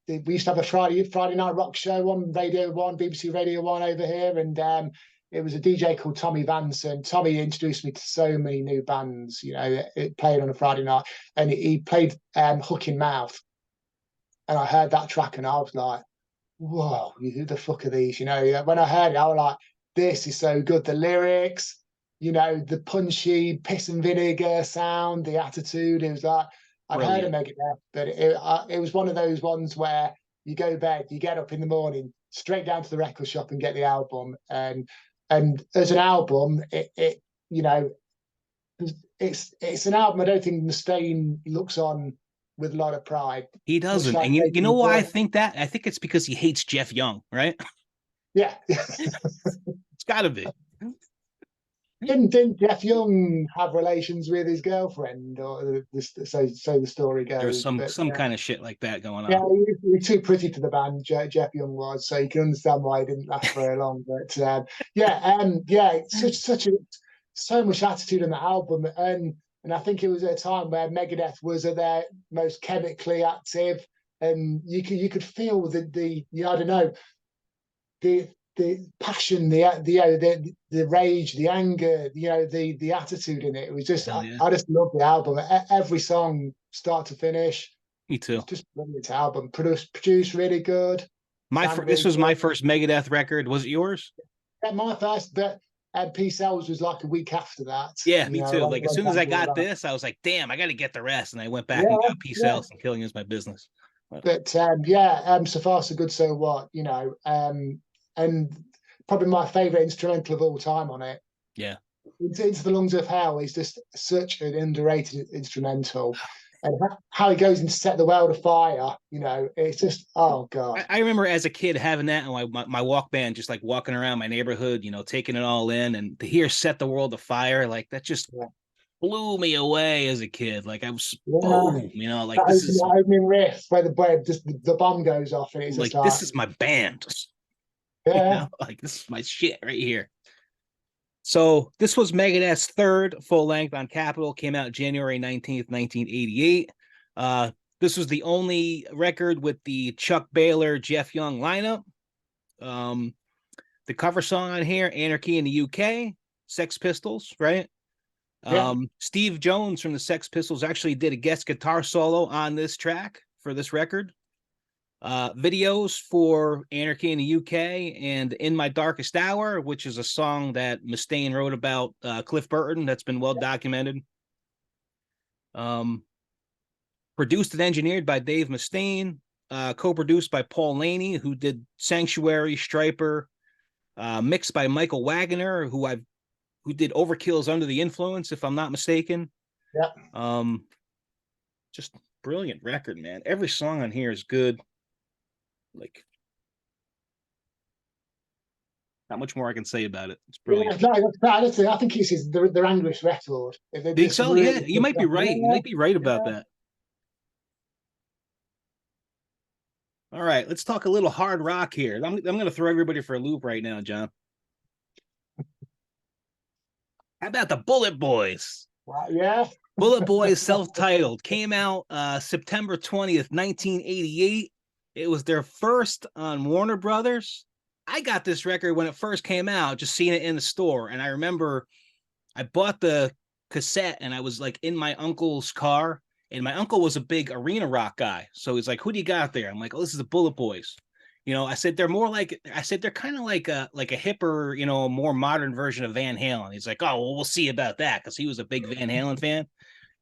we used to have a Friday night rock show on Radio One, BBC Radio One over here, and it was a DJ called Tommy Vance, and Tommy introduced me to so many new bands. It played on a Friday night, and he played Hook in Mouth, and I heard that track, and I was like, "Whoa, who the fuck are these?" When I heard it, I was like, "This is so good." The lyrics, the punchy piss and vinegar sound, the attitude. It was like I'd heard of Brilliant. Megadeth, but it was one of those ones where you go to bed, you get up in the morning, straight down to the record shop and get the album. And as an album, it you know it's an album I don't think Mustaine looks on with a lot of pride, He much doesn't. like And you know Raisin why I Blood. think that? I think it's because he hates Jeff Young, right? Yeah. It's gotta be. Didn't Jeff Young have relations with his girlfriend, or so the story There was goes? some But some kind of shit like that going yeah, on. he was too pretty for the band. Jeff Young was, so you can understand why he didn't last very long. But yeah, such a so much attitude on the album, and I think it was at a time where Megadeth was at their most chemically active, and you could feel the I don't know, the passion, the rage, the anger, the attitude in it. It was just Hell yeah. I just love the album. Every song, start to finish, Me it's too. just a brilliant album. Produced really good, sounded This really was my good. first Megadeth record. Was it yours? Yeah, my first, but Peace Cells was like a week after that. Yeah, me too. Like as When soon as fans I were got about. this, I was like, damn, I got to get the rest. And I went back and Yeah, got Peace yeah. Else and Killing Is My Business. But so far so good so what, and probably my favorite instrumental of all time on it. Yeah. Into the Lungs of Hell is just such an underrated instrumental. and how he goes in to set the world afire. You know, it's just, oh God. I remember as a kid having that on my Walkman, just like walking around my neighborhood, you know, taking it all in, and to hear "Set the World Afire," like that just Yeah. blew me away as a kid. Like I was, Yeah. boom, you know, like That opening riff where just the bomb goes off, and it's just this like, is my band, you know, yeah, like this is my shit right here. So this was Megadeth's third full length on Capitol. Came out January 19th, 1988. This was the only record with the Chuck Baylor, Jeff Young lineup. Um, the cover song on here, Anarchy in the UK, Sex Pistols, right? yeah, Steve Jones from the Sex Pistols actually did a guest guitar solo on this track for this record. Videos for Anarchy in the UK and In My Darkest Hour, which is a song that Mustaine wrote about Cliff Burton that's been well documented. Um, Produced and engineered by Dave Mustaine, co-produced by Paul Laney, who did Sanctuary, Striper, mixed by Michael Wagoner, who did Overkill's Under the Influence, if I'm not mistaken. yeah. Just brilliant record, man. Every song on here is good. Like, not much more I can say about it. It's Yeah, brilliant. no, honestly, I think it's their English record. They're Think just so? Yeah, really you good might be stuff. right. You Yeah, might be right about yeah. that. All right, let's talk a little hard rock here. I'm going to throw everybody for a loop right now, John. How about the Bullet Boys? Wow, yeah. Bullet Boys, self-titled, came out September 20th, 1988. It was their first on Warner Brothers. I got this record when it first came out, just seeing it in the store. And I remember I bought the cassette and I was like in my uncle's car. And my uncle was a big arena rock guy. So he's like, "Who do you got there?" I'm like, "Oh, this is the Bullet Boys." You know, I said they're kind of like a hipper, you know, more modern version of Van Halen. He's like, "Oh, well, we'll see about that," because he was a big Van Halen fan.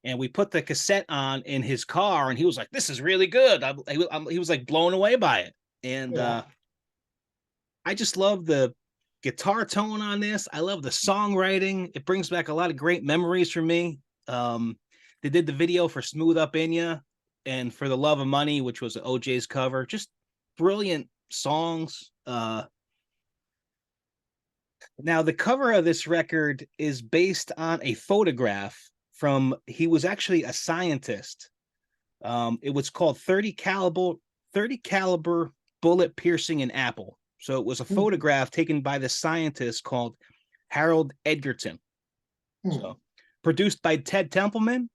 And we put the cassette on in his car, and he was like, "This is really good." He was like blown away by it, and Yeah. I just love the guitar tone on this. I love the songwriting. It brings back a lot of great memories for me. They did the video for "Smooth Up In Ya" and for "The Love of Money," which was OJ's cover. Just brilliant songs. Now, the cover of this record is based on a photograph from, he was actually a scientist. It was called 30 caliber bullet piercing an apple. So it was a Hmm. photograph taken by the scientist called Harold Edgerton. Hmm. So produced by Ted Templeman,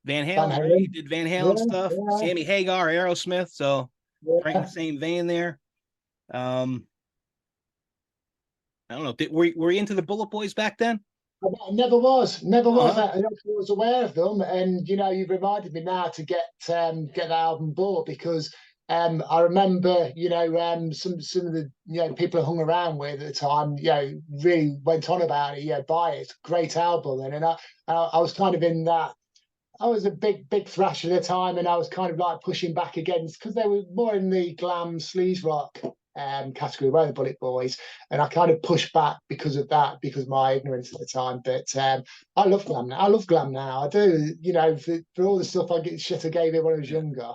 Van Van Halen, right? He Halen. did Van Halen Yeah, stuff, yeah, Sammy Hagar, Aerosmith. So right in the yeah. same vein there. Um, I don't know. Were you into the Bullet Boys back then? I never was, never was. Uh-huh. I was aware of them, and you know, you've reminded me now to get the album bought because I remember, you know, some of the people I hung around with at the time, really went on about it. Yeah, buy it, great album, and I was kind of in that. I was a big Thrash at the time, and I was kind of like pushing back against because they were more in the glam sleaze rock category, were the Bullet Boys, and I kind of pushed back because of that, because of my ignorance at the time. But I love glam now. I love glam now. I do. You know, for all the stuff I get shit I gave it when I was Yeah. younger.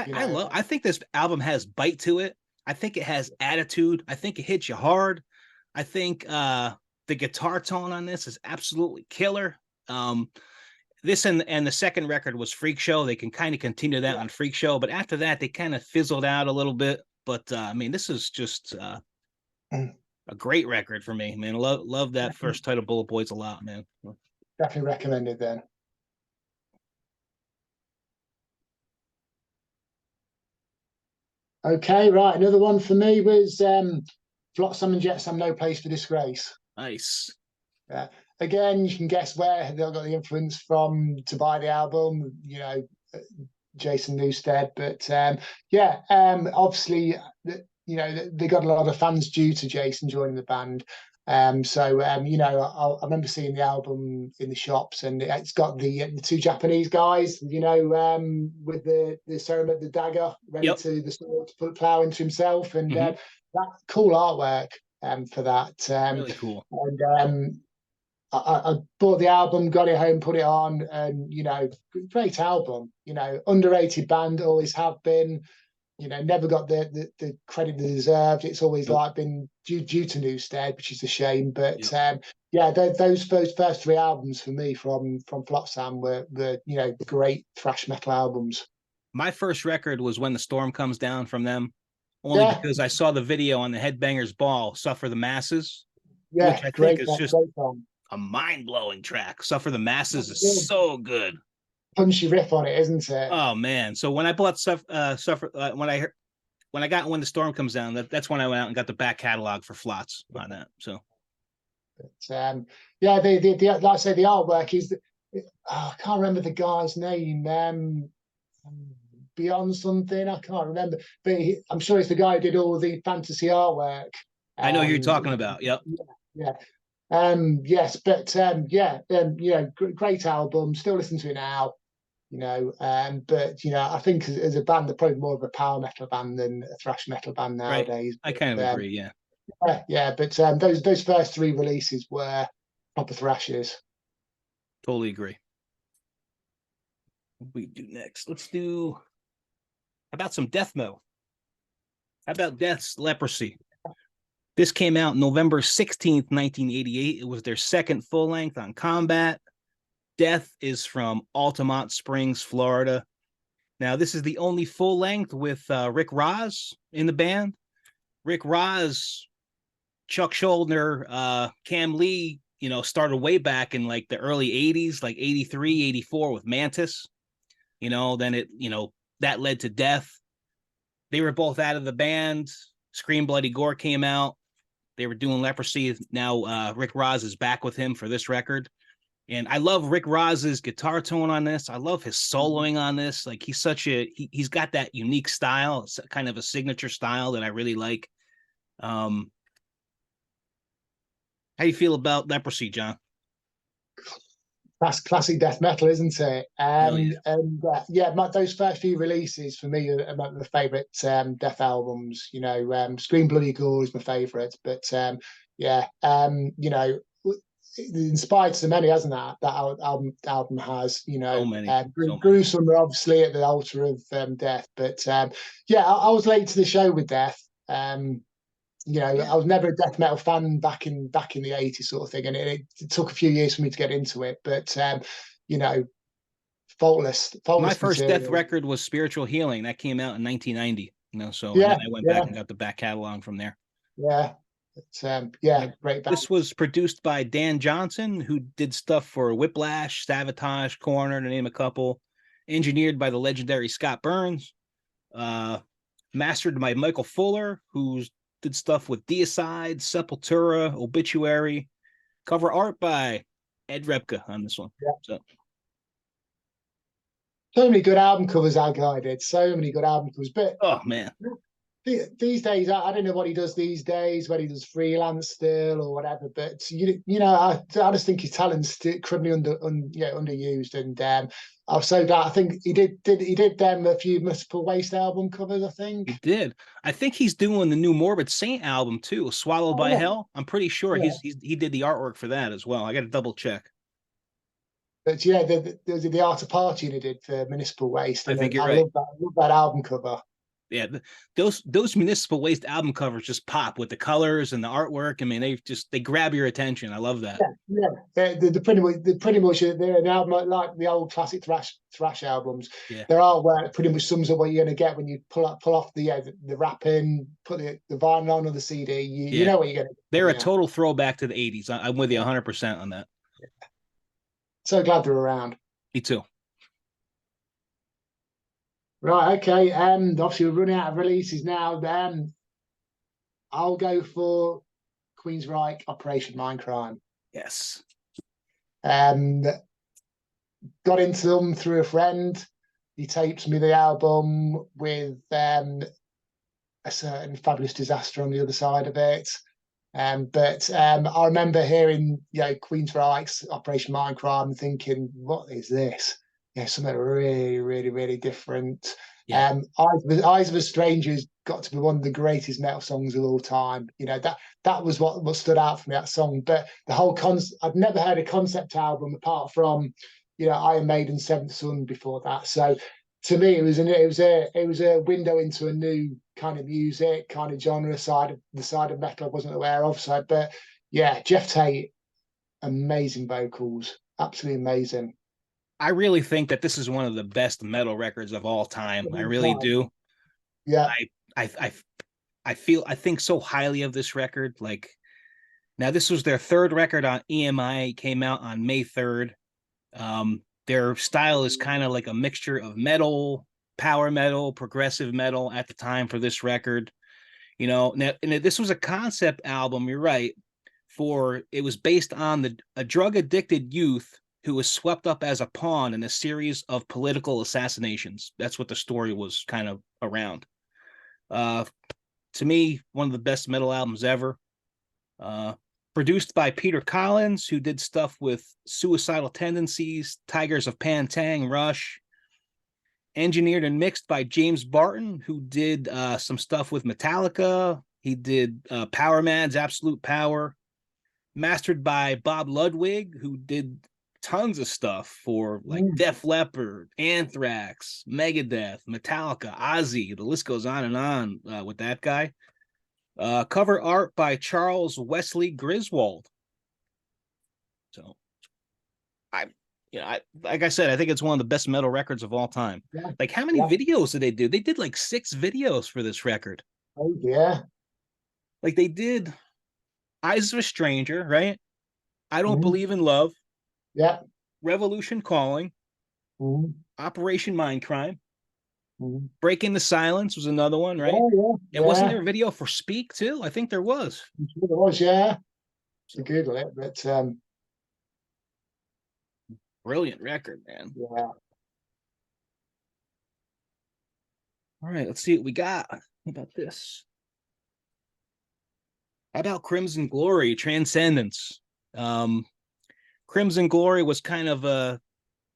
You I know, love, I think this album has bite to it. I think it has attitude. I think it hits you hard. I think the guitar tone on this is absolutely killer. Um this and the second record was Freak Show. They can kind of continue that yeah. on Freak Show, but after that they kind of fizzled out a little bit. But I mean, this is just Mm. a great record for me, man. Love that first title, Bullet Boys, a lot, man. Definitely recommended then. Okay, right. Another one for me was Flotsam and Jetsam, No Place for Disgrace. Nice. Yeah. Again, you can guess where they got the influence from to buy the album. You know, Jason Newsted, but obviously, they got a lot of fans due to Jason joining the band. I remember seeing the album in the shops, and it's got the two Japanese guys, with the ceremony, the dagger, ready Yep. to the sword to put plow into himself, and Mm-hmm. that cool artwork for that. Really cool. And I bought the album, got it home, put it on, and great album. Underrated band, always have been. Never got the credit they deserved. It's always Nope. like been due to Newstead, which is a shame. But Yep. yeah, those first three albums for me from Flotsam were great thrash metal albums. My first record was When the Storm Comes Down from them, only Yeah, because I saw the video on the Headbangers Ball, Suffer the Masses, which yeah, I think great, is just great song. a mind-blowing track. Suffer the Masses is so good. Punchy riff on it, isn't it? Oh man. So when I bought Suffer when I got When the Storm Comes Down, that's when I went out and got the back catalog for Flots on that. So But, yeah, the like I say, the artwork is. I can't remember the guy's name. Beyond something, I can't remember, but I'm sure it's the guy who did all the fantasy artwork. I know who you're talking about. Yep. Yeah. Yes, but great album. Still listen to it now. But I think as a band, they're probably more of a power metal band than a thrash metal band Right. nowadays. I kind of agree. Yeah. Yeah, but those first three releases were proper thrashers. Totally agree. What we do next? Let's do. How about some death metal? How about Death's Leprosy? This came out November 16th, 1988. It was their second full length on Combat. Death is from Altamont Springs, Florida. Now, this is the only full length with Rick Ross in the band. Rick Ross, Chuck Schuldiner, Cam Lee, started way back in like the early 80s, like 83, 84 with Mantis. Then that led to Death. They were both out of the band. Scream Bloody Gore came out. They were doing Leprosy. Now Rick Ross is back with him for this record. And I love Rick Ross's guitar tone on this. I love his soloing on this. Like he's got that unique style. It's kind of a signature style that I really like. How do you feel about Leprosy, John? That's classic death metal, isn't it? Hell yeah. And those first few releases for me are my favourite death albums. Scream Bloody Gore is my favourite, but inspired so many, hasn't that album has. So many. Gruesome are obviously at the altar of death, but I was late to the show with Death. I was never a death metal fan back in the 80s sort of thing, and it took a few years for me to get into it. But faultless. My first material. Death record was Spiritual Healing. That came out in 1990. So yeah, and then I went back and got the back catalog from there. Yeah. Great band. This was produced by Dan Johnson, who did stuff for Whiplash, Savatage, Corner, to name a couple. Engineered by the legendary Scott Burns. Mastered by Michael Fuller, who did stuff with Deicide, Sepultura, Obituary. Cover art by Ed Repka on this one. Yeah. So many good album covers that guy did. So many good album covers. But oh man, these days, I don't know what he does these days, whether he does freelance still or whatever. But I just think his talent's criminally underused, and I'm so glad. I think he did a few Municipal Waste album covers. I think he did. I think he's doing the new Morbid Saint album too, Swallowed by Hell. I'm pretty sure he did the artwork for that as well. I got to double check. But the Art of Partying he did for Municipal Waste. I think you're right. I love that album cover. Yeah, those Municipal Waste album covers just pop with the colors and the artwork. I mean, they grab your attention. I love that. Yeah. They're pretty much they're an album like the old classic thrash albums. Yeah. Their artwork pretty much sums up what you're going to get when you pull off the wrapping, put the vinyl on the CD. You know what you're going to get. They're a total throwback to the 80s. I'm with you 100% on that. Yeah. So glad they're around. Me too. Right, okay. Obviously we're running out of releases now. I'll go for Queensryche, Operation Mindcrime. Yes. Got into them through a friend. He taped me the album with a certain Fabulous Disaster on the other side of it. But I remember hearing Queensryche's Operation Mindcrime and thinking, what is this? Something really, really, really different. Yeah. Eyes of a Stranger's got to be one of the greatest metal songs of all time. You know, that was what stood out for me, that song. But the whole I'd never heard a concept album apart from, you know, Iron Maiden, Seventh Son before that. So to me, it was a window into a new kind of music, kind of genre side of metal I wasn't aware of. So, but yeah, Jeff Tate, amazing vocals, absolutely amazing. I really think that this is one of the best metal records of all time. I really do. Yeah. I I I I think so highly of this record. Like, now this was their third record on EMI. It came out on May 3rd. Their style is kind of like a mixture of metal, power metal, progressive metal at the time for this record. You know, now, and this was a concept album, you're right, for it was based on a drug addicted youth who was swept up as a pawn in a series of political assassinations. That's what the story was kind of around. Uh, to me, one of the best metal albums ever. Uh, Produced by Peter Collins, who did stuff with Suicidal Tendencies, Tigers of Pantang, Rush. Engineered and mixed by James Barton, who did some stuff with Metallica. He did Power Man's Absolute Power. Mastered by Bob Ludwig, who did tons of stuff for like Def Leppard, Anthrax, Megadeth, Metallica, Ozzy. The list goes on and on with that guy. Cover art by Charles Wesley Griswold. So I, like I said, I think it's one of the best metal records of all time. Yeah. Like, how many videos did they do? They did like 6 videos for this record. Oh yeah. Like, they did Eyes of a Stranger, right? I Don't Believe in Love. Yeah. Revolution Calling. Operation Mindcrime. Breaking the Silence was another one, right? And wasn't there a video for Speak too? I think there was. It was, yeah. To Google it, but brilliant record, man. Yeah. All right, let's see what we got. How about this? How about Crimson Glory, Transcendence? Crimson Glory was kind of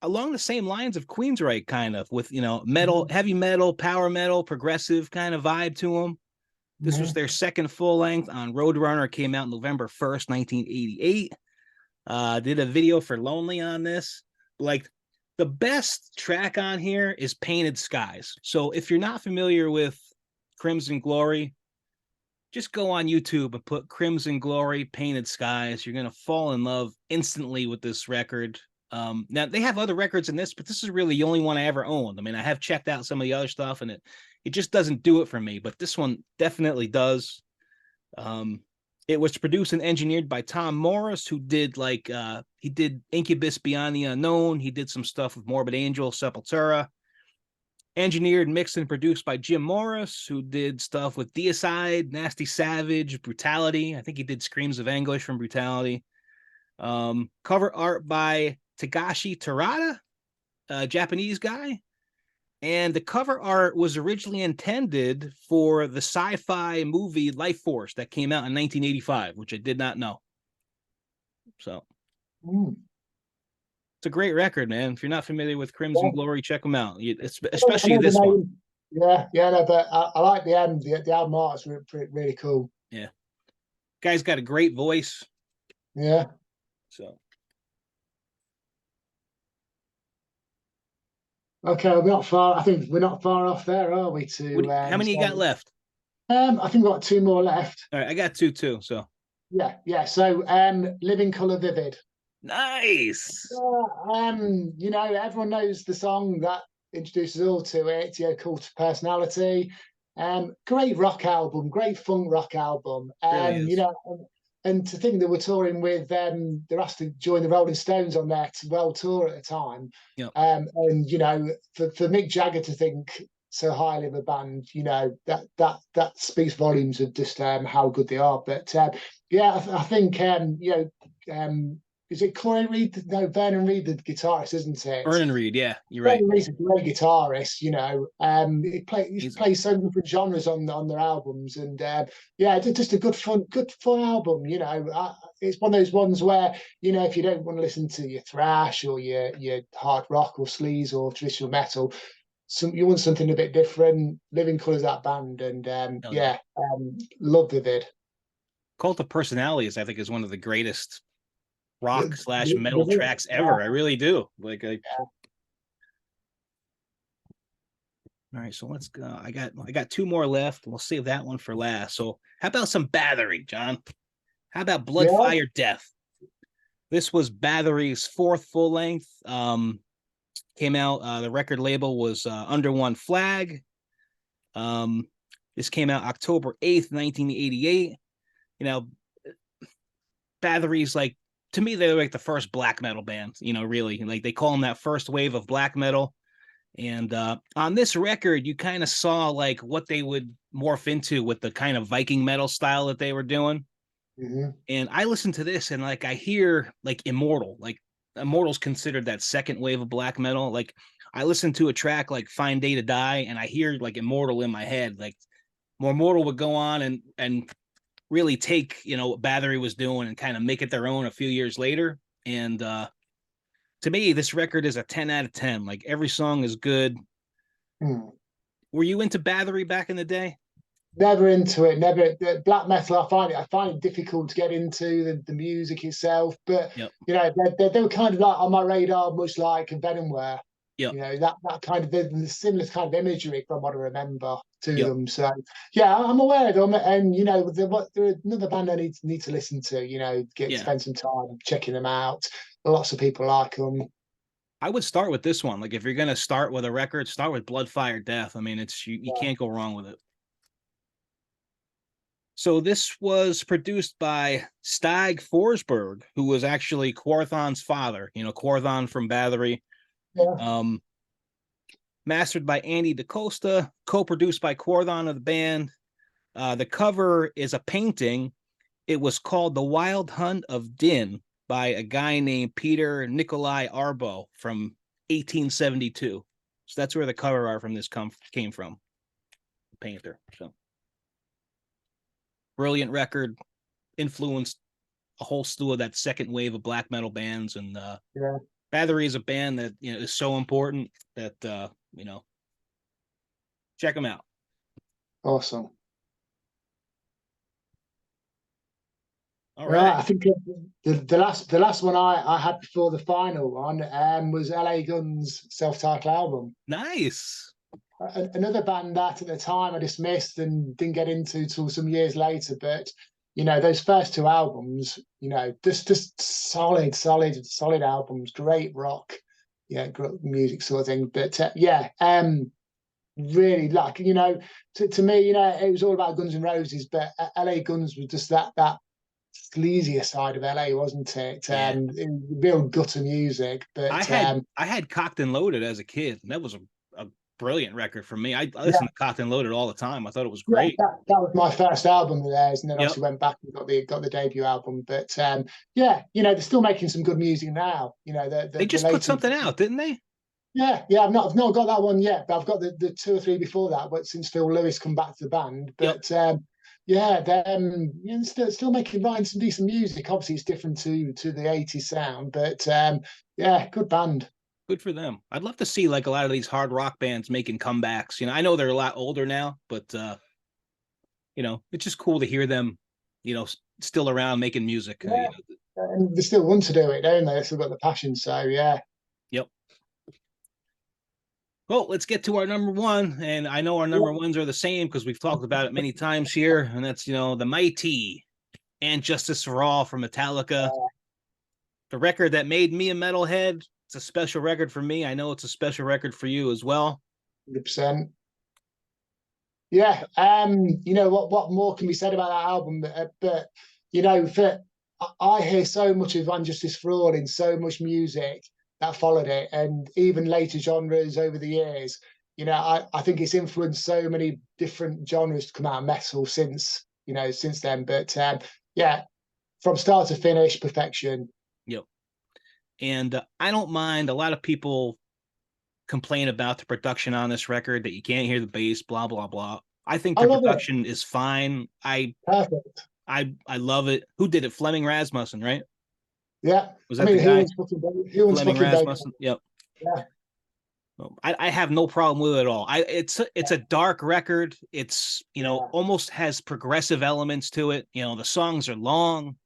along the same lines of Queensryche, kind of, with, you know, metal, heavy metal, power metal, progressive kind of vibe to them. This was their second full length on Roadrunner. Came out November 1st, 1988. Did a video for Lonely on this. Like, the best track on here is Painted Skies. So if you're not familiar with Crimson Glory, just go on YouTube and put Crimson Glory, Painted Skies. You're going to fall in love instantly with this record. Now, they have other records in this, but this is really the only one I ever owned. I mean, I have checked out some of the other stuff, and it just doesn't do it for me, but this one definitely does. It was produced and engineered by Tom Morris, who did he did Incubus, Beyond the Unknown. He did some stuff with Morbid Angel, Sepultura. Engineered, mixed, and produced by Jim Morris, who did stuff with Deicide, Nasty Savage, Brutality. I think he did Screams of Anguish from Brutality. Cover art by Tagashi Terada, a Japanese guy. And the cover art was originally intended for the sci-fi movie Life Force that came out in 1985, which I did not know. So it's a great record, man. If you're not familiar with Crimson Glory, check them out. Especially this one. Yeah, no, but I like the album. The album art's really cool. Yeah, guy's got a great voice. Yeah. So. Okay, we're not far. I think we're not far off there, are we? How many you got left? I think we've got 2 more left. All right, I got 2 too. So yeah. So Living Color Vivid. Nice. You know, everyone knows the song that introduces all to it. Yeah, Cult of Personality. Great rock album, great funk rock album. Really you know, and to think that we're touring with they're asked to join the Rolling Stones on their world tour at the time. Yep. And you know, for Mick Jagger to think so highly of a band, you know, that speaks volumes of just how good they are. But yeah, I think you know, is it Corey Reed? No, Vernon Reed, the guitarist, isn't it? Vernon Reed, yeah, you're right. Vernon Reed's a great guitarist, you know. He plays so many different genres on their albums, and yeah, just a good fun album. You know, it's one of those ones where, you know, if you don't want to listen to your thrash or your hard rock or sleaze or traditional metal, you want something a bit different. Living Colour's that band, and Oh yeah. yeah, love Vivid. Cult of Personalities, I think, is one of the greatest rock slash metal The, tracks ever. I really do. Like, all right, so let's go. I got two more left. We'll save that one for last. So, how about some Bathory, John? How about Blood, yeah, Fire, Death? This was Bathory's fourth full length. Came out. The record label was Under One Flag. Um, this came out October 8th, 1988. You know, Bathory's like, to me, they're like the first black metal band. Really, like they call them that first wave of black metal. And on this record, you kind of saw like what they would morph into with the kind of Viking metal style that they were doing. mm-hmm. And I listen to this and like I hear like Immortal, like Immortal's considered that second wave of black metal. Like I listen to a track like Fine Day to Die and I hear like Immortal in my head. Like more Immortal would go on and really take, what Bathory was doing and kind of make it their own a few years later. And to me, this record is a 10 out of 10. Like every song is good. Mm. Were you into Bathory back in the day? Never into it. Never black metal. I find it difficult to get into the music itself. But Yep. they were kind of like on my radar, much like Venom were. Yep. That kind of the similar kind of imagery from what I remember to Yep. them. So yeah, I'm aware of them. And they're another band I need to listen to. Yeah. Spend some time checking them out. Lots of people like them. I would start with this one. Like if you're gonna start with a record, start with Blood, Fire, Death. I mean, it's you Yeah. can't go wrong with it. So this was produced by Stig Forsberg, who was actually Quorthon's father. Quorthon from Bathory. Yeah. Mastered by Andy DaCosta, co-produced by Quorthon of the band. The cover is a painting. It was called The Wild Hunt of Din by a guy named Peter Nikolai Arbo from 1872. So that's where the cover art from this came from. The painter. So brilliant record, influenced a whole slew of that second wave of black metal bands. And Yeah. Bathory is a band that is so important that check them out. Awesome. All Right, right. I think the last one I had before the final one was LA Guns' self-titled album. Nice. Another band that at the time I dismissed and didn't get into till some years later, but those first two albums, just solid albums, great rock, great music sort of thing. But really to me, it was all about Guns N' Roses, but LA Guns was just that sleazier side of LA, wasn't it? Yeah. Real gutter music, I but had Cocked and Loaded as a kid, and that was a brilliant record for me. I yeah, listened to Cocked and Loaded all the time. I thought it was yeah, great. that was my first album of theirs, and then Yep. obviously went back and got the debut album. But yeah, they're still making some good music now. They The just put latest. something out, didn't they? Yeah, I've not got that one yet, but I've got the two or three before that. But since Phil Lewis come back to the band, Yep. but yeah, they're still making writing some decent music. Obviously, it's different to the '80s sound, but yeah, good band. Good for them. I'd love to see like a lot of these hard rock bands making comebacks. I know they're a lot older now, but it's just cool to hear them, still around making music. Yeah, and they still want to do it, don't they? They've still got the passion. So yeah. Yep. Well, let's get to our number one. And I know our number ones are the same because we've talked about it many times here. And that's, the mighty And Justice for All from Metallica. The record that made me a metalhead. It's a special record for me. I know it's a special record for you as well. 100%. Yeah. What more can be said about that album? But I hear so much of Injustice for All in so much music that followed it, and even later genres over the years. I think it's influenced so many different genres to come out of metal since then. But yeah, from start to finish, perfection. Yep. And I don't mind. A lot of people complain about the production on this record, that you can't hear the bass, blah blah blah. I think the production is fine. Perfect. I love it. Who did it? Flemming Rasmussen, right? Yeah. Was that the guy? Who wants Flemming fucking Rasmussen. Yep. Yeah. I have no problem with it at all. It's a dark record. It's, you know, Yeah. almost has progressive elements to it. You know, the songs are long.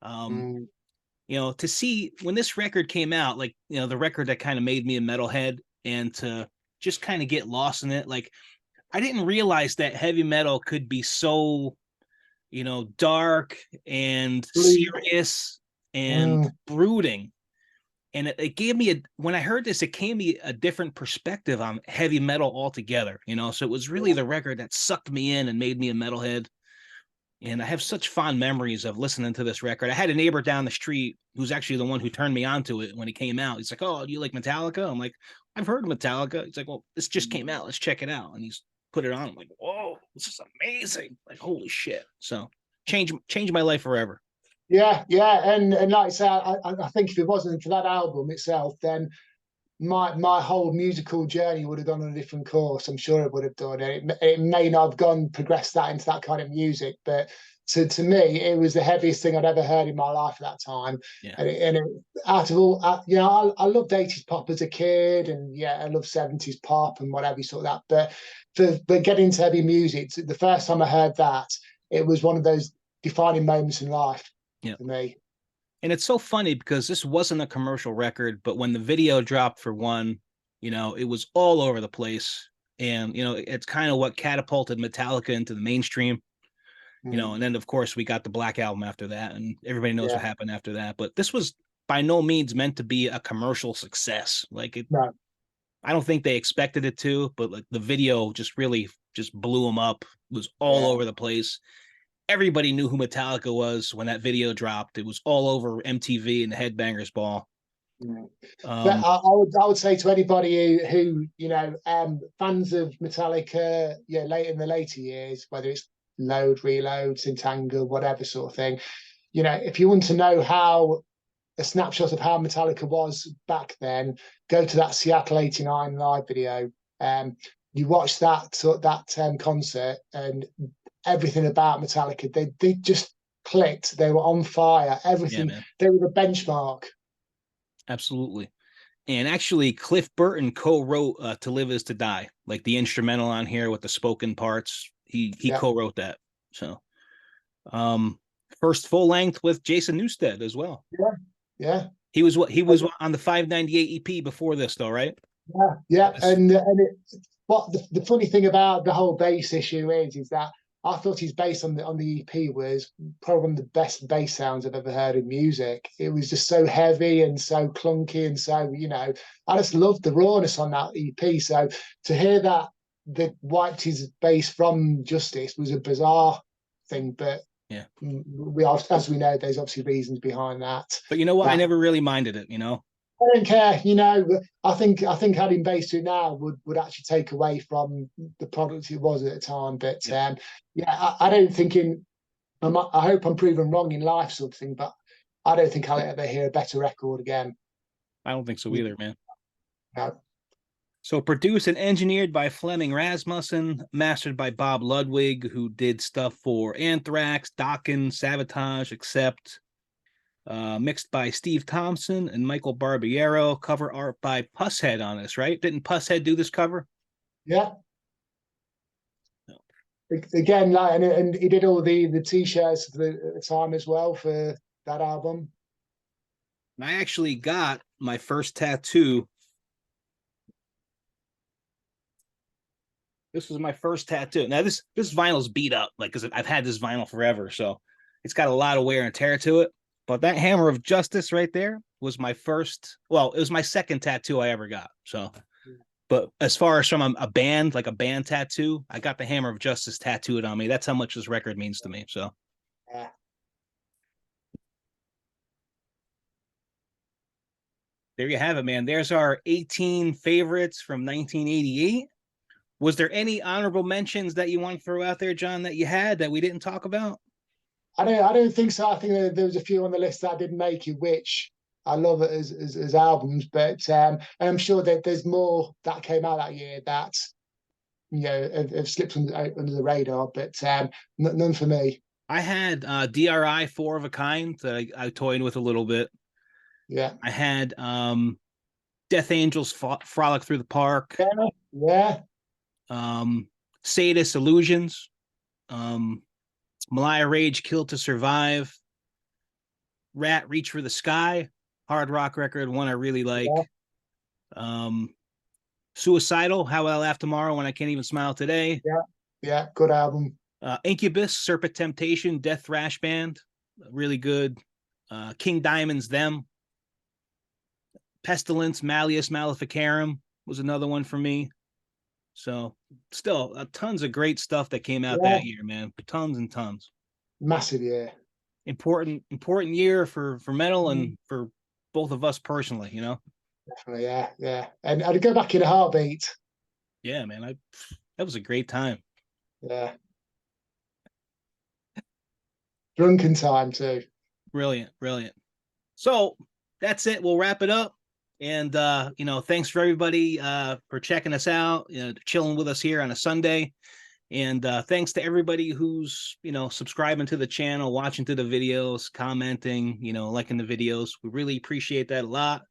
Um, Mm. you know, to see when this record came out, like, you know, the record that kind of made me a metalhead, and to just kind of get lost in it. Like, I didn't realize that heavy metal could be so, you know, dark and Blue. serious and Mm. brooding. And it gave me a, when I heard this, it gave me a different perspective on heavy metal altogether, you know. So it was really Yeah. the record that sucked me in and made me a metalhead. And I have such fond memories of listening to this record. I had a neighbor down the street who's actually the one who turned me on to it when it came out. He's like, "Oh, do you like Metallica?" I'm like, "I've heard of Metallica." He's like, "Well, this just came out. Let's check it out." And he's put it on. I'm like, "Whoa, this is amazing!" Like, holy shit! So change my life forever. Yeah, yeah, and like I say, I think if it wasn't for that album itself, then my whole musical journey would have gone on a different course. I'm sure it would have done. It may not have gone progressed that into that kind of music, but to me, it was the heaviest thing I'd ever heard in my life at that time. Yeah, And out of all, you know, I loved 80s pop as a kid, and yeah, I love 70s pop and whatever sort of that. But getting into heavy music, the first time I heard that, it was one of those defining moments in life yeah. for me. And it's so funny because this wasn't a commercial record, but when the video dropped for one, you know, it was all over the place. And, you know, it's kind of what catapulted Metallica into the mainstream, you know, Mm. and then of course we got the Black Album after that, and everybody knows what Yeah, happened after that. But this was by no means meant to be a commercial success. Like it, no, I don't think they expected it to, but like the video just really just blew them up. It was all yeah. over the place. Everybody knew who Metallica was when that video dropped. It was all over MTV and the Headbangers Ball. Mm. But Um, I would say to anybody who you know fans of Metallica, yeah, late in the later years, whether it's Load, Reload, Sintanga, whatever sort of thing, you know, if you want to know how a snapshot of how Metallica was back then, go to that Seattle '89 live video. Um, you watch that concert, and everything about Metallica, they just clicked. They were on fire. yeah, Everything. man, They were the benchmark. absolutely. And actually, Cliff Burton co-wrote "To Live Is to Die," like the instrumental on here with the spoken parts. He Yeah, co-wrote that. So, um, first full length with Jason Newsted as well. yeah, yeah. He was on the 598 EP before this, though, right? Yeah, yeah, This, what the funny thing about the whole bass issue is that I thought his bass on the EP was probably one of the best bass sounds I've ever heard in music. It was just so heavy and so clunky and so you know I just loved the rawness on that EP. So to hear that wiped his bass from Justice was a bizarre thing, but yeah. we are, as we know, there's obviously reasons behind that. But you know what? I That never really minded it. You know, I don't care, you know. I think adding bass to it now would actually take away from the product it was at the time. But yeah. yeah, I don't think I hope I'm proven wrong in life, sort of thing. But I don't think I'll ever hear a better record again. I don't think so You either, man. know, So produced and engineered by Fleming Rasmussen, mastered by Bob Ludwig, who did stuff for Anthrax, Dokken, Sabotage, Accept. Mixed by Steve Thompson and Michael Barbiero. Cover art by Pusshead on this, right? Didn't Pusshead do this cover? yeah. No. Again, like, and he did all the t-shirts at the time as well for that album. And I actually got my first tattoo. This was my first tattoo. Now this vinyl's beat up, like because I've had this vinyl forever, so it's got a lot of wear and tear to it. But that Hammer of Justice right there was my first. Well, it was my second tattoo I ever got. So, but as far as from a band, like a band tattoo, I got the Hammer of Justice tattooed on me. That's how much this record means to me. So Yeah. there you have it, man. There's our 18 favorites from 1988. Was there any honorable mentions that you want to throw out there, John, that you had that we didn't talk about? I don't think so. I think there was a few on the list that I didn't make it, which I love it as albums, but and I'm sure that there's more that came out that year that you know have slipped under the radar, but none for me. I had DRI Four of a Kind that I toyed with a little bit. Yeah, I had Death Angels Frolic Through the Park. Yeah, yeah. Sadist Illusions. Malaya Rage, Kill to Survive. Rat, Reach for the Sky. Hard rock record, one I really like. Yeah. Suicidal, How I'll Laugh Tomorrow When I Can't Even Smile Today. Yeah, yeah, good album. Incubus, Serpent Temptation, Death Thrash Band, really good. King Diamond's Them. Pestilence, Malleus Maleficarum was another one for me. So still tons of great stuff that came out that year, man. Tons and tons. Massive year. Important year for metal and for both of us personally, you know. Definitely, yeah, yeah. And I'd go back in a heartbeat. Yeah, man. That was a great time. Yeah. Drunken time too. Brilliant, brilliant. So that's it. We'll wrap it up. And you know, thanks for everybody for checking us out, you know, chilling with us here on a Sunday. And thanks to everybody who's, you know, subscribing to the channel, watching to the videos, commenting, you know, liking the videos. We really appreciate that a lot.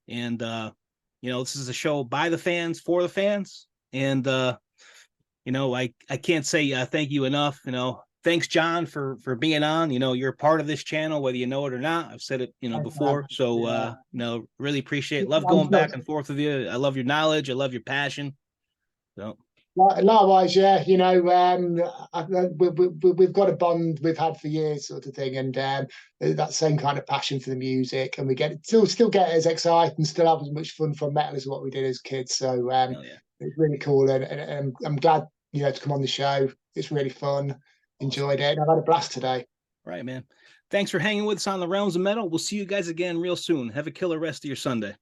And you know, this is a show by the fans for the fans. And you know, I can't say thank you enough. You know, thanks, John, for being on. You know, you're a part of this channel, whether you know it or not. I've said it, you know, before. So you know, really appreciate it. Love going back and forth with you. I love your knowledge. I love your passion. So likewise, yeah, you know, we've got a bond we've had for years, sort of thing, and that same kind of passion for the music, and we get still get as excited and still have as much fun from metal as what we did as kids. So it's really cool, and I'm glad, you know, to come on the show. It's really fun. Awesome. Enjoyed it. I've had a blast today. Right, man. Thanks for hanging with us on the Realms of Metal. We'll see you guys again real soon. Have a killer rest of your Sunday.